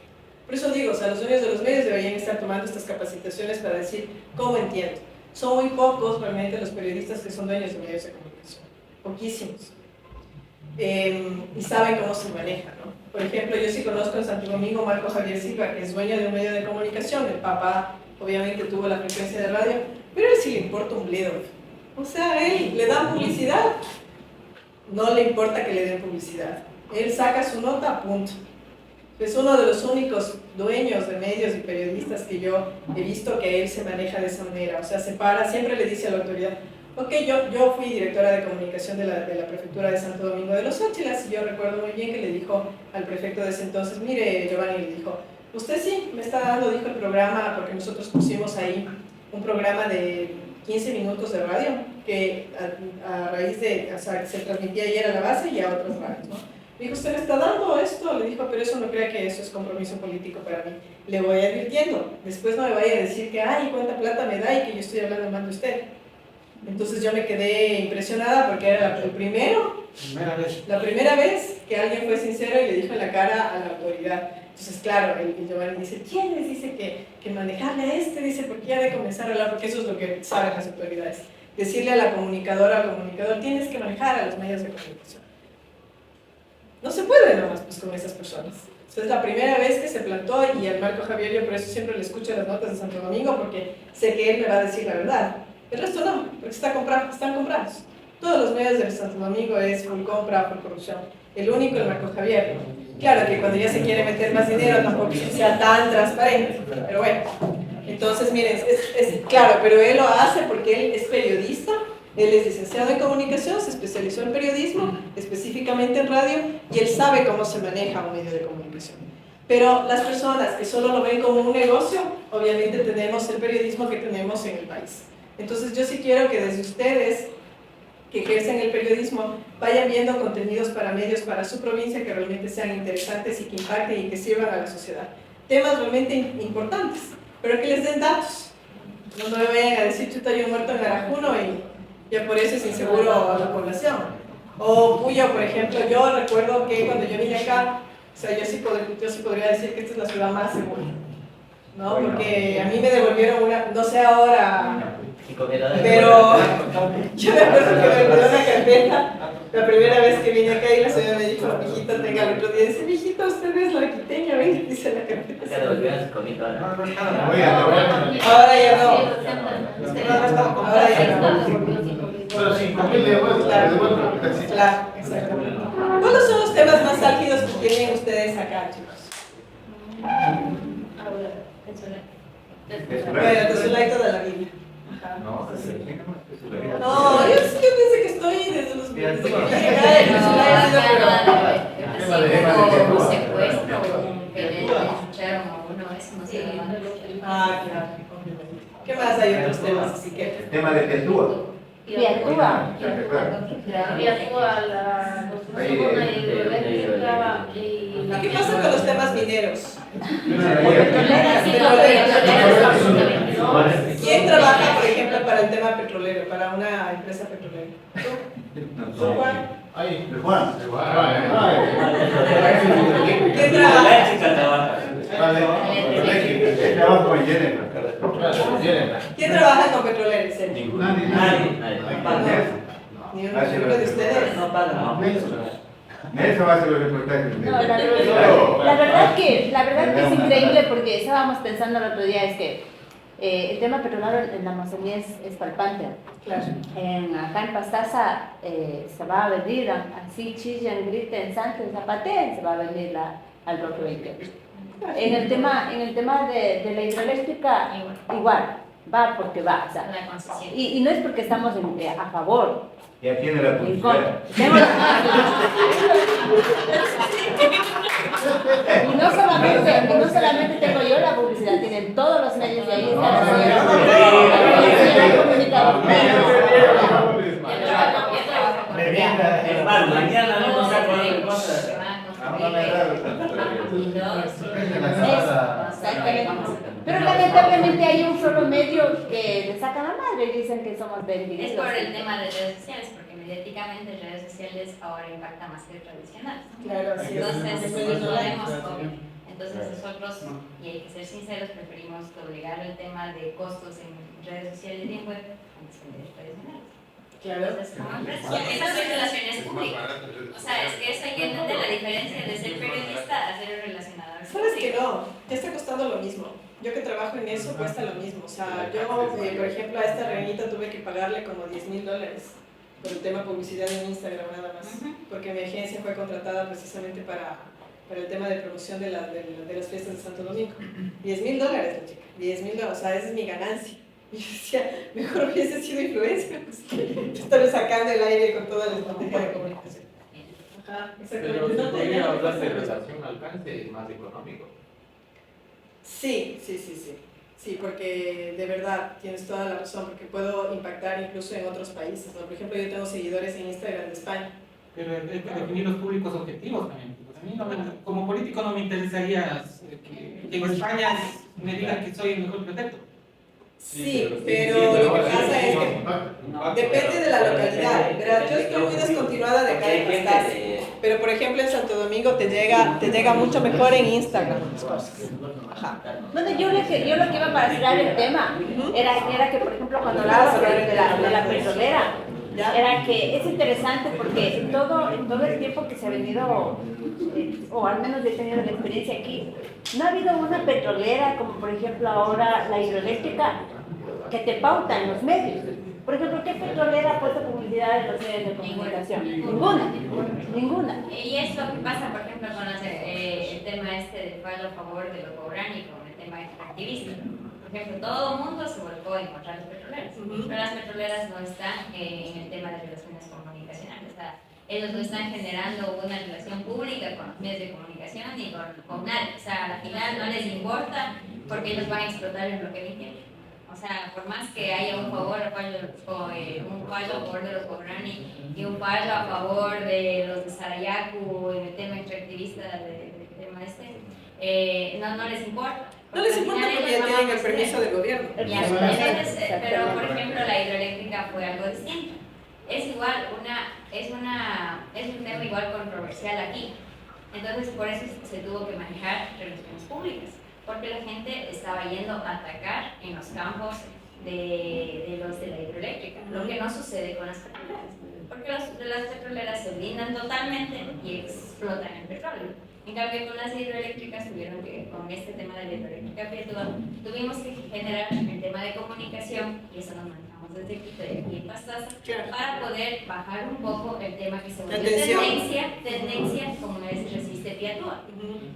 Por eso digo, o sea, los dueños de los medios deberían estar tomando estas capacitaciones para decir cómo entiendo. Son muy pocos realmente los periodistas que son dueños de medios de comunicación, poquísimos. Y saben cómo se maneja, ¿no? Por ejemplo, yo sí conozco en Santo Domingo Marco Javier Silva, que es dueño de un medio de comunicación. El papá obviamente tuvo la frecuencia de radio, pero a él sí le importa un bledo. O sea, a él le dan publicidad, no le importa que le den publicidad. Él saca su nota, punto. Es uno de los únicos dueños de medios y periodistas que yo he visto que él se maneja de esa manera. O sea, se para, siempre le dice a la autoridad, ok, yo fui directora de comunicación de la prefectura de Santo Domingo de los Áchilas, y yo recuerdo muy bien que le dijo al prefecto de ese entonces, mire, Giovanni, le dijo, usted sí me está dando, dijo, el programa, porque nosotros pusimos ahí un programa de 15 minutos de radio, que a raíz de, o sea, se transmitía ayer a la base y a otras radios, ¿no? Me dijo, ¿usted me está dando esto? Le dijo, pero eso no crea que eso es compromiso político para mí. Le voy advirtiendo. Después no me vaya a decir que, ay, cuánta plata me da y que yo estoy hablando mal de usted. Entonces yo me quedé impresionada porque era la primera vez que alguien fue sincero y le dijo en la cara a la autoridad. Entonces, claro, el Giovanni dice, ¿quiénes? Dice que manejarle a dice, porque ya de comenzar a hablar, porque eso es lo que saben las autoridades. Decirle a la comunicadora, al comunicador, tienes que manejar a los medios de comunicación. No se puede nomás pues, con esas personas. Entonces, es la primera vez que se plantó, y al Marco Javier yo por eso siempre le escucho las notas de Santo Domingo, porque sé que él me va a decir la verdad. El resto no, porque están comprados. Todos los medios de Santo Domingo es full compra, full corrupción. El único, el Marco Javier. Claro que cuando ya se quiere meter más dinero tampoco es que sea tan transparente, pero bueno. Entonces, miren, es claro, pero él lo hace porque él es periodista. Él es licenciado en comunicación, se especializó en periodismo, específicamente en radio, y él sabe cómo se maneja un medio de comunicación. Pero las personas que solo lo ven como un negocio, obviamente tenemos el periodismo que tenemos en el país. Entonces yo sí quiero que desde ustedes, que ejercen el periodismo, vayan viendo contenidos para medios para su provincia que realmente sean interesantes y que impacten y que sirvan a la sociedad. Temas realmente importantes, pero que les den datos. No me vayan a decir, chuta, hay un muerto en Arajuno y ya por eso es inseguro a la población. O Puyo, por ejemplo, yo recuerdo que cuando yo vine acá, o sea, yo sí podría decir que esta es la ciudad más segura, ¿no? Porque a mí me devolvieron una, no sé ahora, pero yo me acuerdo que me devolvieron una carpeta la primera vez que vine acá y la señora me dijo, mijito, tenga el otro día, dice, mijito, usted es la quiteña, ven, dice la carpeta. Ahora ya no. Ahora ya no. Pero 5.000 euros, Claro, exacto. ¿Cuáles son los temas más álgidos que tienen ustedes acá, chicos? Bueno, Tezulay toda la vida. No, yo desde que estoy, desde los desde que llegué acá, el Tezulay ha sido un secuestro, que le escucharon a uno, eso no se llama. Ah, claro. ¿Qué más hay otros temas? Así que... El tema de Piatúa. Piatúa. Piatúa, la construcción de hidroeléctrica y la... ¿Qué pasa con los temas mineros? ¿Quién trabaja, por ejemplo, para el tema petrolero, para una empresa petrolera? ¿Tú, Juan? Ahí, Juan. ¿Quién trabaja? Trabajo con Jennifer. ¿Quién trabaja con petroleros? Nadie. Ni uno de ustedes. No pagan. Nelson va a hacer los reportajes. No, la verdad que es increíble porque estábamos pensando el otro día, es que el tema petrolero en la Amazonía es palpante. Claro. Acá en Pastaza se va a venir, así chillan, griten, santen, zapateen, se va a venir al bloque 28. En el tema de la hidroeléctrica, igual, va porque va. O sea, La concesión. y no es porque estamos a favor. ¿Y a quién era la En publicidad? contra. Y no solamente tengo yo la publicidad, tienen todos los medios de ahí. Es más, mañana vamos a poner cosas. Pero lamentablemente hay un solo medio que le sacan la madre y dicen que somos Es vendidos. por el tema de redes sociales, porque mediáticamente redes sociales ahora impactan más que tradicionales. Claro, sí. Entonces, no podemos, entonces nosotros, y hay que ser sinceros, preferimos doblegar el tema de costos en redes sociales y en web antes que en redes tradicionales. Claro. Entonces, como empresa, esas son relaciones públicas. O sea, es que eso hay que entender la diferencia de ser periodista a ser un relacionador. ¿Sabes que no? Ya está costando lo mismo. Yo que trabajo en eso cuesta lo mismo. O sea, yo, por ejemplo, a esta reñita tuve que pagarle como $10,000 por el tema publicidad en Instagram nada más. Porque mi agencia fue contratada precisamente para el tema de promoción de las fiestas de Santo Domingo. $10,000 la chica. $10,000, o sea, esa es mi ganancia. Y yo decía, mejor hubiese sido influencer. Estar sacando el aire con toda la estrategia de comunicación. Ajá, exactamente. Pero No se tenía podría hablar de costo. relación alcance más económico. Sí, porque de verdad tienes toda la razón, porque puedo impactar incluso en otros países, ¿no? Por ejemplo, yo tengo seguidores en Instagram de España. Pero hay que definir los públicos objetivos también. Pues a mí como político no me interesaría que en España me digan que soy el mejor prefecto. Sí, pero lo que pasa es que depende de la localidad. Verás, yo estoy muy descontinuada de acá de Pastaza, pero por ejemplo en Santo Domingo te llega mucho mejor en Instagram las cosas. Ajá. Bueno, yo lo que iba para cerrar el tema era que, por ejemplo, cuando hablaba de la petrolera, era que es interesante porque en todo el tiempo que se ha venido, o al menos he tenido la experiencia aquí, no ha habido una petrolera como por ejemplo ahora la hidroeléctrica que te pauta en los medios. Por ejemplo, ¿qué petrolera ha puesto publicidad en los medios de comunicación? Ninguna. Y es lo que pasa, por ejemplo, con el tema del fallo a favor de lo pobránico, el tema extractivista. Por ejemplo, todo el mundo se volcó en contra de las petroleras, pero las petroleras no están en el tema de relaciones comunicacionales. O sea, ellos no están generando una relación pública con los medios de comunicación ni con nadie. O sea, al final no les importa porque ellos van a explotar el bloque 28. O sea, por más que haya un fallo a favor de los Pobrani y un fallo a favor de los de Sarayaku en el tema extractivista del tema no les importa. No les importa porque ya tienen el permiso del gobierno. Pero por ejemplo la hidroeléctrica fue algo distinto. Es un tema igual controversial aquí. Entonces por eso se tuvo que manejar relaciones públicas, porque la gente estaba yendo a atacar en los campos de los de la hidroeléctrica, lo que no sucede con las petroleras, porque las petroleras se blindan totalmente y explotan el petróleo. En cambio, con las hidroeléctricas con este tema de la hidroeléctrica tuvimos que generar el tema de comunicación, y eso lo manejamos desde Quito y aquí en Pastaza, para poder bajar un poco el tema que se volvió tendencia como es resiste Piatúa.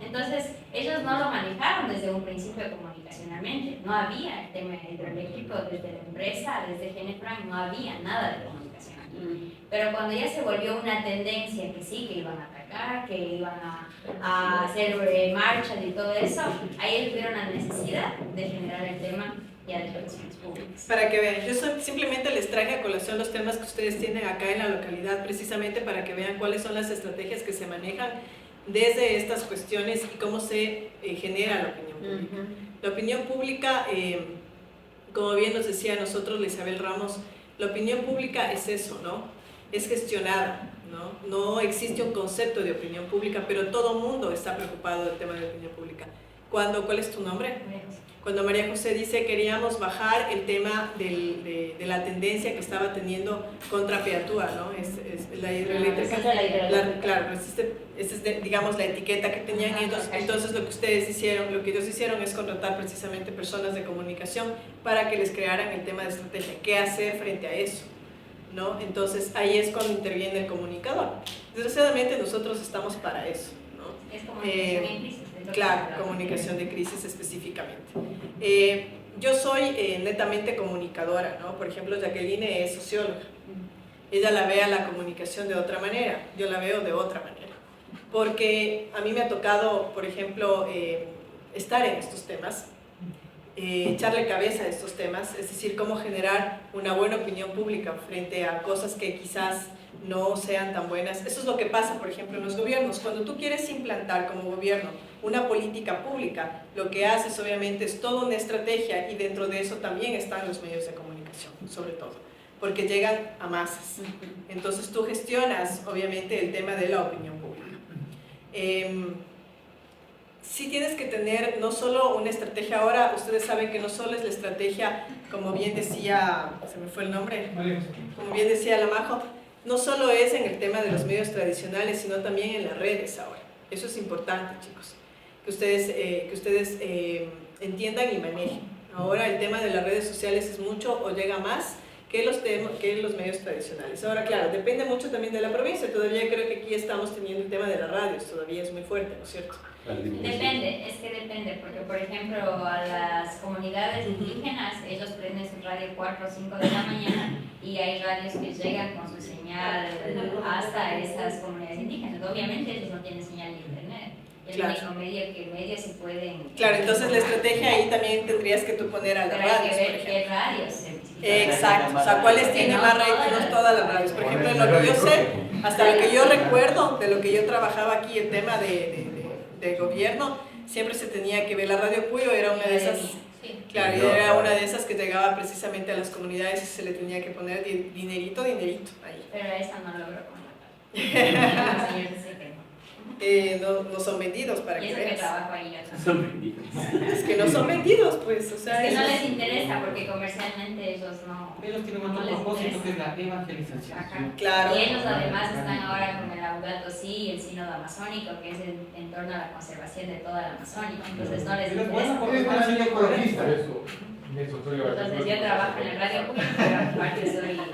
Entonces, ellos no lo manejaron desde un principio comunicacionalmente, no había el tema hidroeléctrico desde la empresa, desde Genefran, no había nada de comunicación. Pero cuando ya se volvió una tendencia que sí, que iban a atacar, que iban a hacer marchas y todo eso, ahí tuvieron la necesidad de generar el tema ya de relaciones públicas. Para que vean, yo simplemente les traje a colación los temas que ustedes tienen acá en la localidad, precisamente para que vean cuáles son las estrategias que se manejan desde estas cuestiones y cómo se genera la opinión pública. La opinión pública, como bien nos decía nosotros, Isabel Ramos, la opinión pública es eso, ¿no? Es gestionada, ¿no? No existe un concepto de opinión pública, pero todo el mundo está preocupado del tema de opinión pública. ¿Cuál es tu nombre? cuando María José dice queríamos bajar el tema de la tendencia que estaba teniendo contra Peatúa, ¿no? Es la hidroeléctrica. Claro, esa es digamos la etiqueta que tenían ellos. Entonces lo que ellos hicieron es contratar precisamente personas de comunicación para que les crearan el tema de estrategia, qué hacer frente a eso, ¿no? Entonces ahí es cuando interviene el comunicador. Desgraciadamente nosotros estamos para eso, ¿no? Es comunicación en crisis. Claro, comunicación de crisis específicamente. Yo soy netamente comunicadora, ¿no? Por ejemplo, Jacqueline es socióloga. Ella la ve a la comunicación de otra manera, yo la veo de otra manera. Porque a mí me ha tocado, por ejemplo, estar en estos temas, echarle cabeza a estos temas, es decir, cómo generar una buena opinión pública frente a cosas que quizás no sean tan buenas. Eso es lo que pasa, por ejemplo, en los gobiernos. Cuando tú quieres implantar como gobierno una política pública, lo que haces obviamente es toda una estrategia y dentro de eso también están los medios de comunicación, sobre todo, porque llegan a masas. Entonces tú gestionas obviamente el tema de la opinión pública. Sí tienes que tener no solo una estrategia, ahora ustedes saben que no solo es la estrategia, como bien decía, se me fue el nombre, como bien decía la Majo, no solo es en el tema de los medios tradicionales, sino también en las redes ahora. Eso es importante, chicos, que ustedes entiendan y manejen. Ahora el tema de las redes sociales es mucho o llega más que los medios tradicionales. Ahora, claro, depende mucho también de la provincia. Todavía creo que aquí estamos teniendo el tema de las radios, todavía es muy fuerte, ¿no es cierto? Depende, porque por ejemplo a las comunidades indígenas, ellos prenden su radio 4 o 5 de la mañana y hay radios que llegan con su señal hasta esas comunidades indígenas. Obviamente ellos no tienen señal de internet. El único medio se pueden... Claro, entonces la estrategia ahí también tendrías que tú poner a las radios, por ejemplo. ¿Qué radios? Exacto, o sea, ¿cuáles tienen más rating? No todas las radios. Por ejemplo, en lo que yo sé, hasta lo que yo recuerdo, de lo que yo trabajaba aquí, el tema de gobierno, siempre se tenía que ver. La Radio Cuyo era una de esas, claro, era una de esas que llegaba precisamente a las comunidades y se le tenía que poner dinerito ahí. Pero esa no logró con no son vendidos para que veas. Que trabajo ahí yo son vendidos. Es que no son vendidos, pues, o sea... Es que no les interesa porque comercialmente ellos no... Ellos tienen otro propósito que es la evangelización. Ajá. Claro. Y ellos además están ahora con el Laudato Si y el Sínodo Amazónico, que es en torno a la conservación de toda la Amazónia. Entonces no les interesa. Entonces yo trabajo en el radio público, pero aparte soy la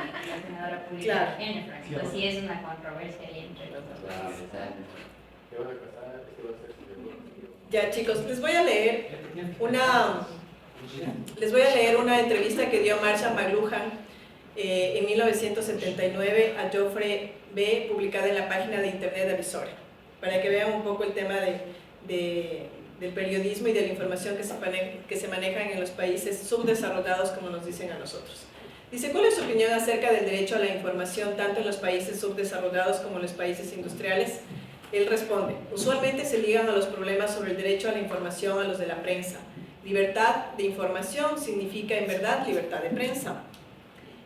senadora pública en el Franco. Entonces sí es una controversia ahí entre los dos países. Ya, chicos, les voy a leer una entrevista que dio Marcia McLuhan en 1979 a Joffre B, publicada en la página de internet de Avisora, para que vean un poco el tema del periodismo y de la información que se manejan en los países subdesarrollados, como nos dicen a nosotros. Dice, ¿cuál es su opinión acerca del derecho a la información tanto en los países subdesarrollados como en los países industriales? Él responde, usualmente se ligan a los problemas sobre el derecho a la información a los de la prensa. Libertad de información significa en verdad libertad de prensa.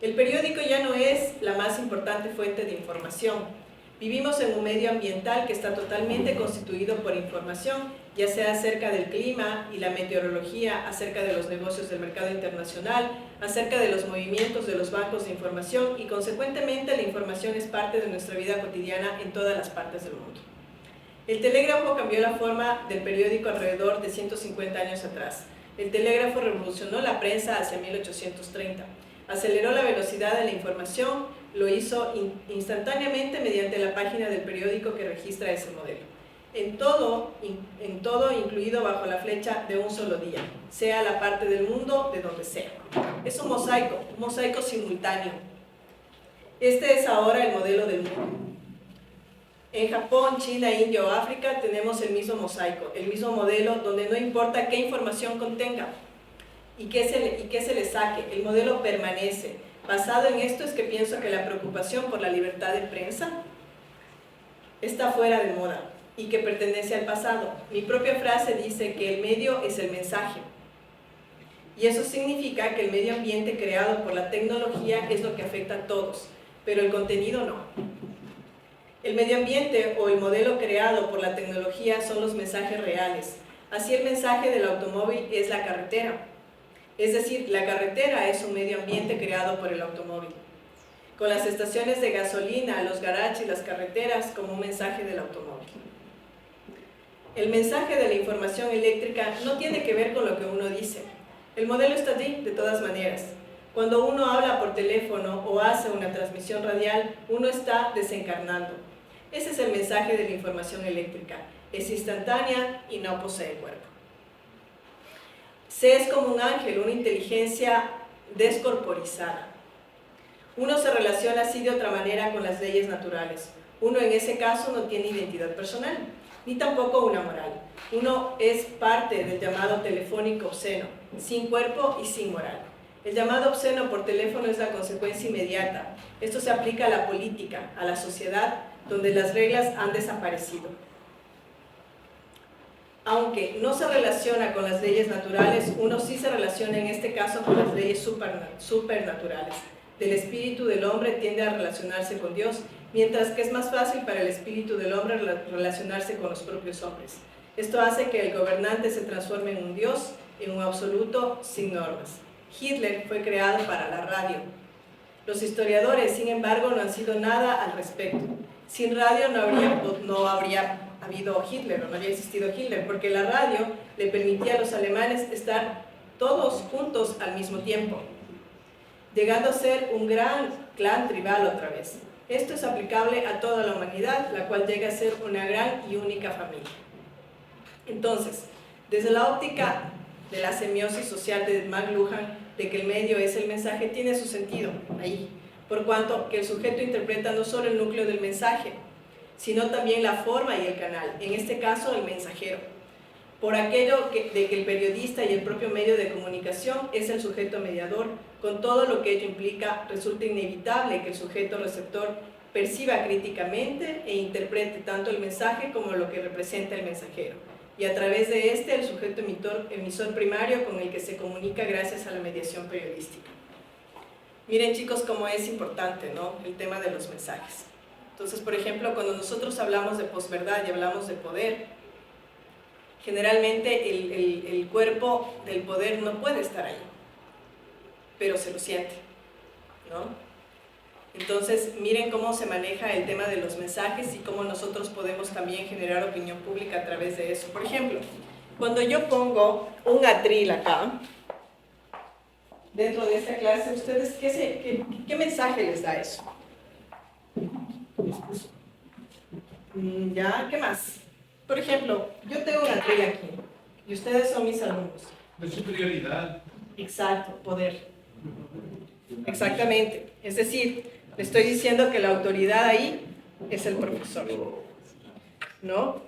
El periódico ya no es la más importante fuente de información. Vivimos en un medio ambiental que está totalmente constituido por información, ya sea acerca del clima y la meteorología, acerca de los negocios del mercado internacional, acerca de los movimientos de los bancos de información y consecuentemente la información es parte de nuestra vida cotidiana en todas las partes del mundo. El telégrafo cambió la forma del periódico alrededor de 150 años atrás. El telégrafo revolucionó la prensa hacia 1830. Aceleró la velocidad de la información, lo hizo instantáneamente mediante la página del periódico que registra ese modelo. En todo, incluido bajo la flecha de un solo día, sea la parte del mundo de donde sea. Es un mosaico simultáneo. Este es ahora el modelo del mundo. En Japón, China, India o África tenemos el mismo mosaico, el mismo modelo donde no importa qué información contenga y qué se le saque, el modelo permanece. Basado en esto es que pienso que la preocupación por la libertad de prensa está fuera de moda y que pertenece al pasado. Mi propia frase dice que el medio es el mensaje. Y eso significa que el medio ambiente creado por la tecnología es lo que afecta a todos, pero el contenido no. El medio ambiente o el modelo creado por la tecnología son los mensajes reales. Así el mensaje del automóvil es la carretera. Es decir, la carretera es un medio ambiente creado por el automóvil. Con las estaciones de gasolina, los garages y las carreteras como un mensaje del automóvil. El mensaje de la información eléctrica no tiene que ver con lo que uno dice. El modelo está allí, de todas maneras. Cuando uno habla por teléfono o hace una transmisión radial, uno está desencarnando. Ese es el mensaje de la información eléctrica. Es instantánea y no posee cuerpo. Se es como un ángel, una inteligencia descorporizada. Uno se relaciona así de otra manera con las leyes naturales. Uno en ese caso no tiene identidad personal, ni tampoco una moral. Uno es parte del llamado telefónico obsceno, sin cuerpo y sin moral. El llamado obsceno por teléfono es la consecuencia inmediata. Esto se aplica a la política, a la sociedad, donde las reglas han desaparecido. Aunque no se relaciona con las leyes naturales, uno sí se relaciona en este caso con las leyes supernaturales. Del espíritu del hombre tiende a relacionarse con Dios, mientras que es más fácil para el espíritu del hombre relacionarse con los propios hombres. Esto hace que el gobernante se transforme en un Dios, en un absoluto sin normas. Hitler fue creado para la radio. Los historiadores, sin embargo, no han sido nada al respecto. Sin radio no habría habido Hitler, o no había existido Hitler, porque la radio le permitía a los alemanes estar todos juntos al mismo tiempo, llegando a ser un gran clan tribal otra vez. Esto es aplicable a toda la humanidad, la cual llega a ser una gran y única familia. Entonces, desde la óptica de la semiosis social de McLuhan, de que el medio es el mensaje, tiene su sentido ahí, por cuanto que el sujeto interpreta no solo el núcleo del mensaje, sino también la forma y el canal, en este caso el mensajero. Por aquello de que el periodista y el propio medio de comunicación es el sujeto mediador, con todo lo que ello implica, resulta inevitable que el sujeto receptor perciba críticamente e interprete tanto el mensaje como lo que representa el mensajero, y a través de este el sujeto emisor primario con el que se comunica gracias a la mediación periodística. Miren, chicos, cómo es importante, ¿no?, el tema de los mensajes. Entonces, por ejemplo, cuando nosotros hablamos de posverdad y hablamos de poder, generalmente el cuerpo del poder no puede estar ahí, pero se lo siente, ¿no? Entonces, miren cómo se maneja el tema de los mensajes y cómo nosotros podemos también generar opinión pública a través de eso. Por ejemplo, cuando yo pongo un atril acá, dentro de esta clase, ¿ustedes qué mensaje les da eso? ¿Ya? ¿Qué más? Por ejemplo, yo tengo un atril aquí y ustedes son mis alumnos. De superioridad. Exacto, poder. Exactamente. Es decir, le estoy diciendo que la autoridad ahí es el profesor, ¿no?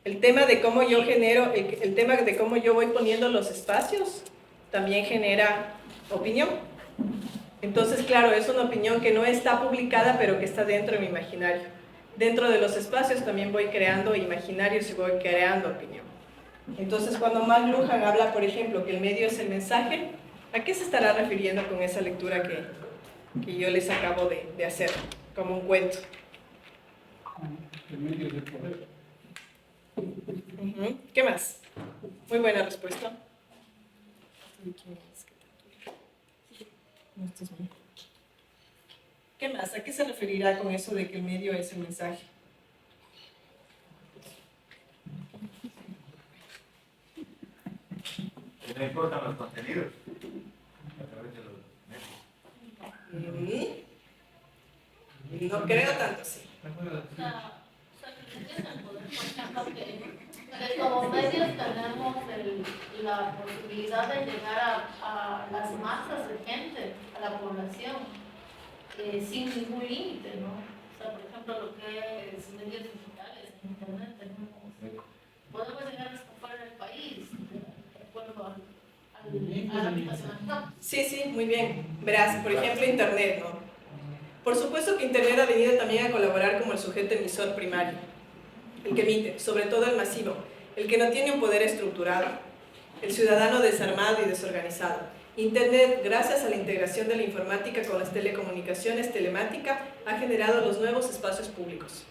El tema de cómo yo genero, el tema de cómo yo voy poniendo los espacios también genera opinión. Entonces, claro, es una opinión que no está publicada, pero que está dentro de mi imaginario. Dentro de los espacios también voy creando imaginarios y voy creando opinión. Entonces, cuando McLuhan habla, por ejemplo, que el medio es el mensaje, ¿a qué se estará refiriendo con esa lectura que yo les acabo de hacer, como un cuento? El medio es el poder. ¿Qué más? Muy buena respuesta. ¿Qué más? ¿A qué se referirá con eso de que el medio es el mensaje? No importan los contenidos a través de los medios. No creo tanto, sí. Como medios tenemos la posibilidad de llegar a las masas de gente, a la población, sin ningún límite, ¿no? O sea, por ejemplo, lo que es medios digitales, internet, podemos llegar hasta fuera del país, de acuerdo a la aplicación. Sí, sí, muy bien. Verás, por ejemplo, internet, ¿no? Por supuesto que internet ha venido también a colaborar como el sujeto emisor primario, el que emite, sobre todo el masivo, el que no tiene un poder estructurado, el ciudadano desarmado y desorganizado. Internet, gracias a la integración de la informática con las telecomunicaciones telemática, ha generado los nuevos espacios públicos,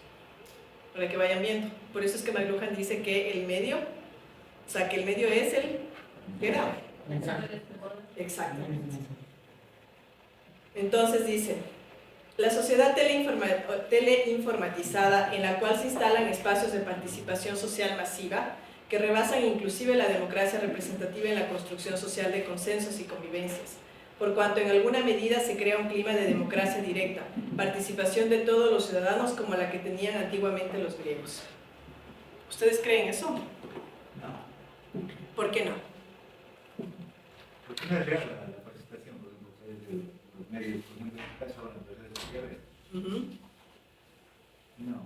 para que vayan viendo. Por eso es que McLuhan dice que el medio O sea, que el medio es el grado. Mensaje. Exactamente. Entonces dice, la sociedad teleinformatizada en la cual se instalan espacios de participación social masiva que rebasan inclusive la democracia representativa en la construcción social de consensos y convivencias, por cuanto en alguna medida se crea un clima de democracia directa, participación de todos los ciudadanos como la que tenían antiguamente los griegos. ¿Ustedes creen eso? No. ¿Por qué no? Porque no es real la participación, por ejemplo, de los medios, por ejemplo, en el caso de las redes sociales. No.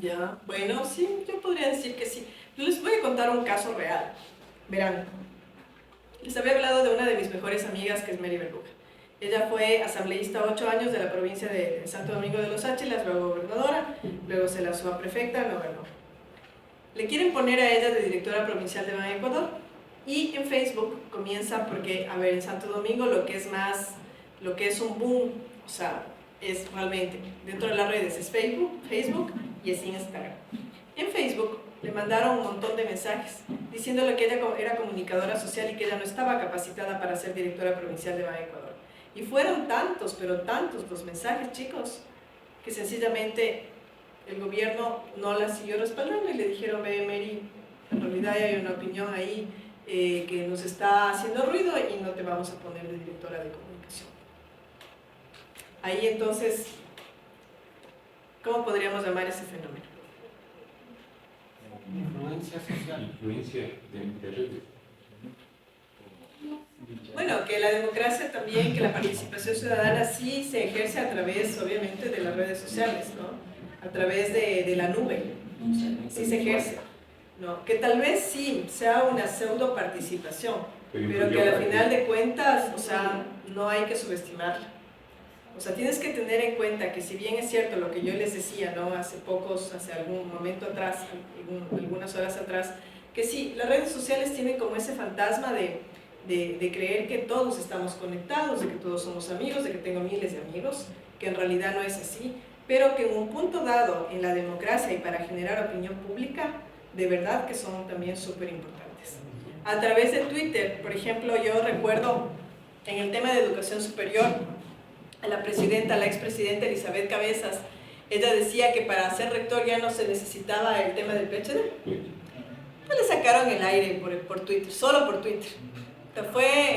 Ya, bueno, sí, yo podría decir que sí. Yo les voy a contar un caso real. Verán, les había hablado de una de mis mejores amigas, que es Mary Berluga. Ella fue asambleísta 8 años de la provincia de Santo Domingo de los Áchilas, luego gobernadora, luego se lanzó a prefecta, no ganó. Le quieren poner a ella de directora provincial de Ban Ecuador, y en Facebook comienza, porque, a ver, en Santo Domingo lo que es un boom, o sea, es realmente, dentro de las redes es Facebook y es Instagram. En Facebook le mandaron un montón de mensajes diciéndole que ella era comunicadora social y que ella no estaba capacitada para ser directora provincial de Ban Ecuador. Y fueron tantos, pero tantos los mensajes, chicos, que sencillamente el gobierno no la siguió respaldando y le dijeron, ve Mary, en realidad hay una opinión ahí que nos está haciendo ruido y no te vamos a poner de directora de comunicación. Ahí entonces, ¿cómo podríamos llamar ese fenómeno? Influencia social. Influencia de redes. Bueno, que la democracia también, que la participación ciudadana sí se ejerce a través, obviamente, de las redes sociales, ¿no? A través de la nube, sí se ejerce, ¿no? Que tal vez sí sea una pseudo participación, pero que al final de cuentas, o sea, no hay que subestimarla. O sea, tienes que tener en cuenta que si bien es cierto lo que yo les decía, ¿no? Hace algún momento atrás, algunas horas atrás, que sí, las redes sociales tienen como ese fantasma de creer que todos estamos conectados, de que todos somos amigos, de que tengo miles de amigos, que en realidad no es así, pero que en un punto dado en la democracia y para generar opinión pública, de verdad que son también súper importantes. A través de Twitter, por ejemplo, yo recuerdo en el tema de educación superior, a la expresidenta Elizabeth Cabezas, ella decía que para ser rector ya no se necesitaba el tema del PhD. Pues le sacaron el aire por Twitter, solo por Twitter.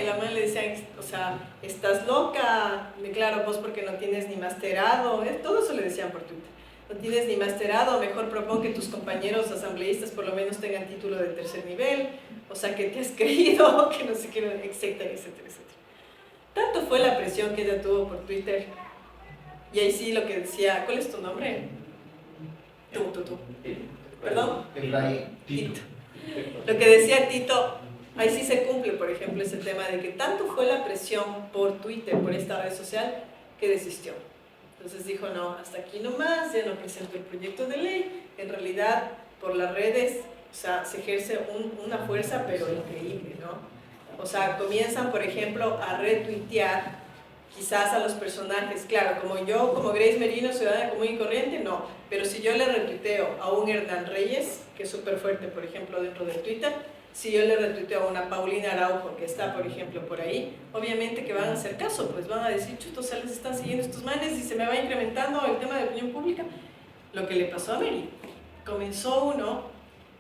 La mano le decían, o sea, estás loca, claro, vos porque no tienes ni masterado, todo eso le decían por Twitter. No tienes ni masterado, mejor propon que tus compañeros asambleístas por lo menos tengan título de tercer nivel, o sea, que te has creído, que no sé qué, etcétera, etcétera, etcétera. Tanto fue la presión que ella tuvo por Twitter, y ahí sí lo que decía, ¿cuál es tu nombre? Tú. ¿Perdón? Tito. Lo que decía Tito, ahí sí se cumple, por ejemplo, ese tema de que tanto fue la presión por Twitter, por esta red social, que desistió. Entonces dijo, no, hasta aquí nomás, ya no presento el proyecto de ley, en realidad por las redes, o sea, se ejerce una fuerza pero increíble, ¿no? O sea, comienzan, por ejemplo, a retuitear quizás a los personajes, claro, como yo, como Grace Merino, ciudadana común y corriente, no, pero si yo le retuiteo a un Hernán Reyes, que es súper fuerte, por ejemplo, dentro de Twitter, si yo le retuiteo a una Paulina Araujo, que está, por ejemplo, por ahí, obviamente que van a hacer caso, pues van a decir, chutos, se les están siguiendo estos manes y se me va incrementando el tema de opinión pública. Lo que le pasó a Mary, comenzó uno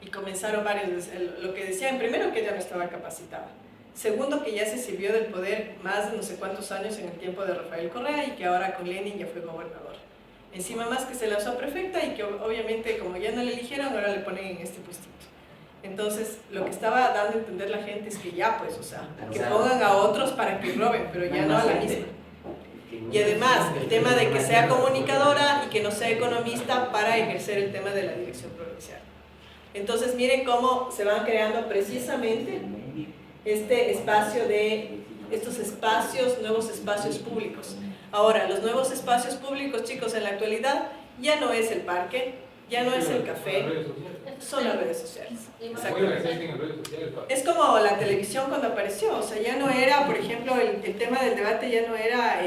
y comenzaron varios, lo que decían, primero que ella no estaba capacitada, segundo que ya se sirvió del poder más de no sé cuántos años en el tiempo de Rafael Correa y que ahora con Lenin ya fue gobernador. Encima más que se lanzó a prefecta y que obviamente como ya no le eligieron, ahora le ponen en este puestito. Entonces, lo que estaba dando a entender la gente es que ya, pues, o sea, que pongan a otros para que roben, pero ya no a la misma. Y además, el tema de que sea comunicadora y que no sea economista para ejercer el tema de la dirección provincial. Entonces, miren cómo se van creando precisamente estos espacios, nuevos espacios públicos. Ahora, los nuevos espacios públicos, chicos, en la actualidad ya no es el parque, ya no es el café, son las redes sociales. Es como la televisión cuando apareció, o sea, ya no era, por ejemplo, el tema del debate ya no era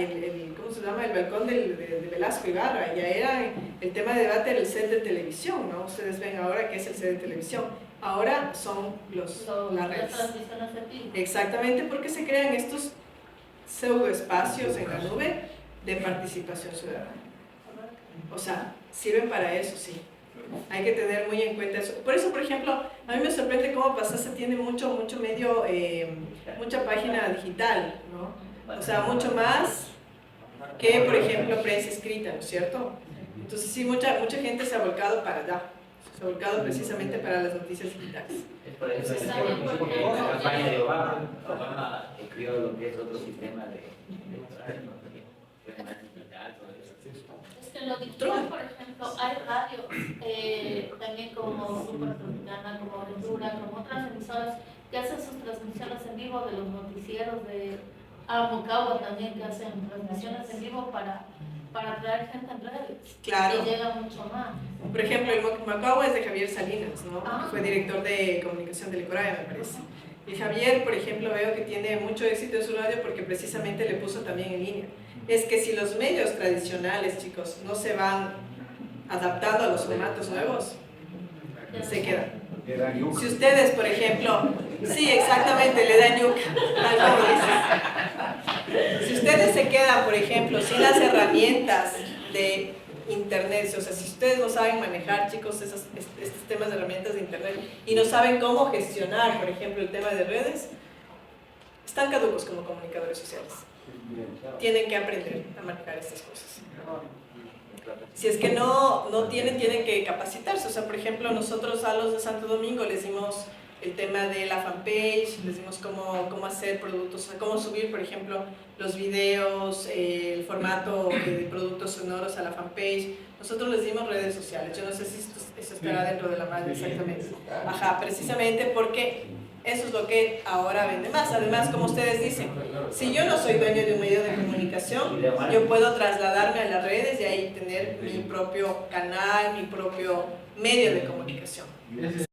¿cómo se llama? El balcón de Velasco Ibarra, ya era el tema de debate era el set de televisión, ¿no? Ustedes ven ahora que es el set de televisión. ahora son las redes. Exactamente, porque se crean estos pseudoespacios en la nube de participación ciudadana. O sea, sirven para eso, sí. Hay que tener muy en cuenta eso. Por eso, por ejemplo, a mí me sorprende cómo Pastaza tiene mucha página digital, ¿no? O sea, mucho más que, por ejemplo, prensa escrita, ¿no es cierto? Entonces, sí, mucha gente se ha volcado para allá. Se ha volcado precisamente para las noticias digitales. Es por eso que la campaña de Obama creó lo que es otro sistema de Es que en lo digital, por ejemplo, hay radios, también como Supertropicana, como Aventura, como otras emisoras que hacen sus transmisiones en vivo de los noticieros de Mocagua también, que hacen transmisiones en vivo para atraer gente en redes. Claro. Y llega mucho más. Por ejemplo, el Mocagua es de Javier Salinas, ¿no? Fue director de comunicación del Ecoraya, me parece. Y Javier, por ejemplo, veo que tiene mucho éxito en su radio porque precisamente le puso también en línea. Es que si los medios tradicionales, chicos, no se van adaptando a los formatos nuevos, se quedan. Si ustedes, por ejemplo, sí, exactamente, le dan yuca. Si ustedes se quedan, por ejemplo, sin las herramientas de internet, o sea, si ustedes no saben manejar, chicos, estos temas de herramientas de internet y no saben cómo gestionar, por ejemplo, el tema de redes, están caducos como comunicadores sociales. Tienen que aprender a manejar estas cosas. Si es que no tienen que capacitarse. O sea, por ejemplo, nosotros a los de Santo Domingo les dimos el tema de la fanpage, les dimos cómo hacer productos, o sea, cómo subir, por ejemplo, los videos, el formato de productos sonoros a la fanpage. Nosotros les dimos redes sociales. Yo no sé si eso estará dentro de la malla exactamente. Ajá, precisamente porque eso es lo que ahora vende más. Además, como ustedes dicen, si yo no soy dueño de un medio de comunicación, yo puedo trasladarme a las redes y ahí tener mi propio canal, mi propio medio de comunicación.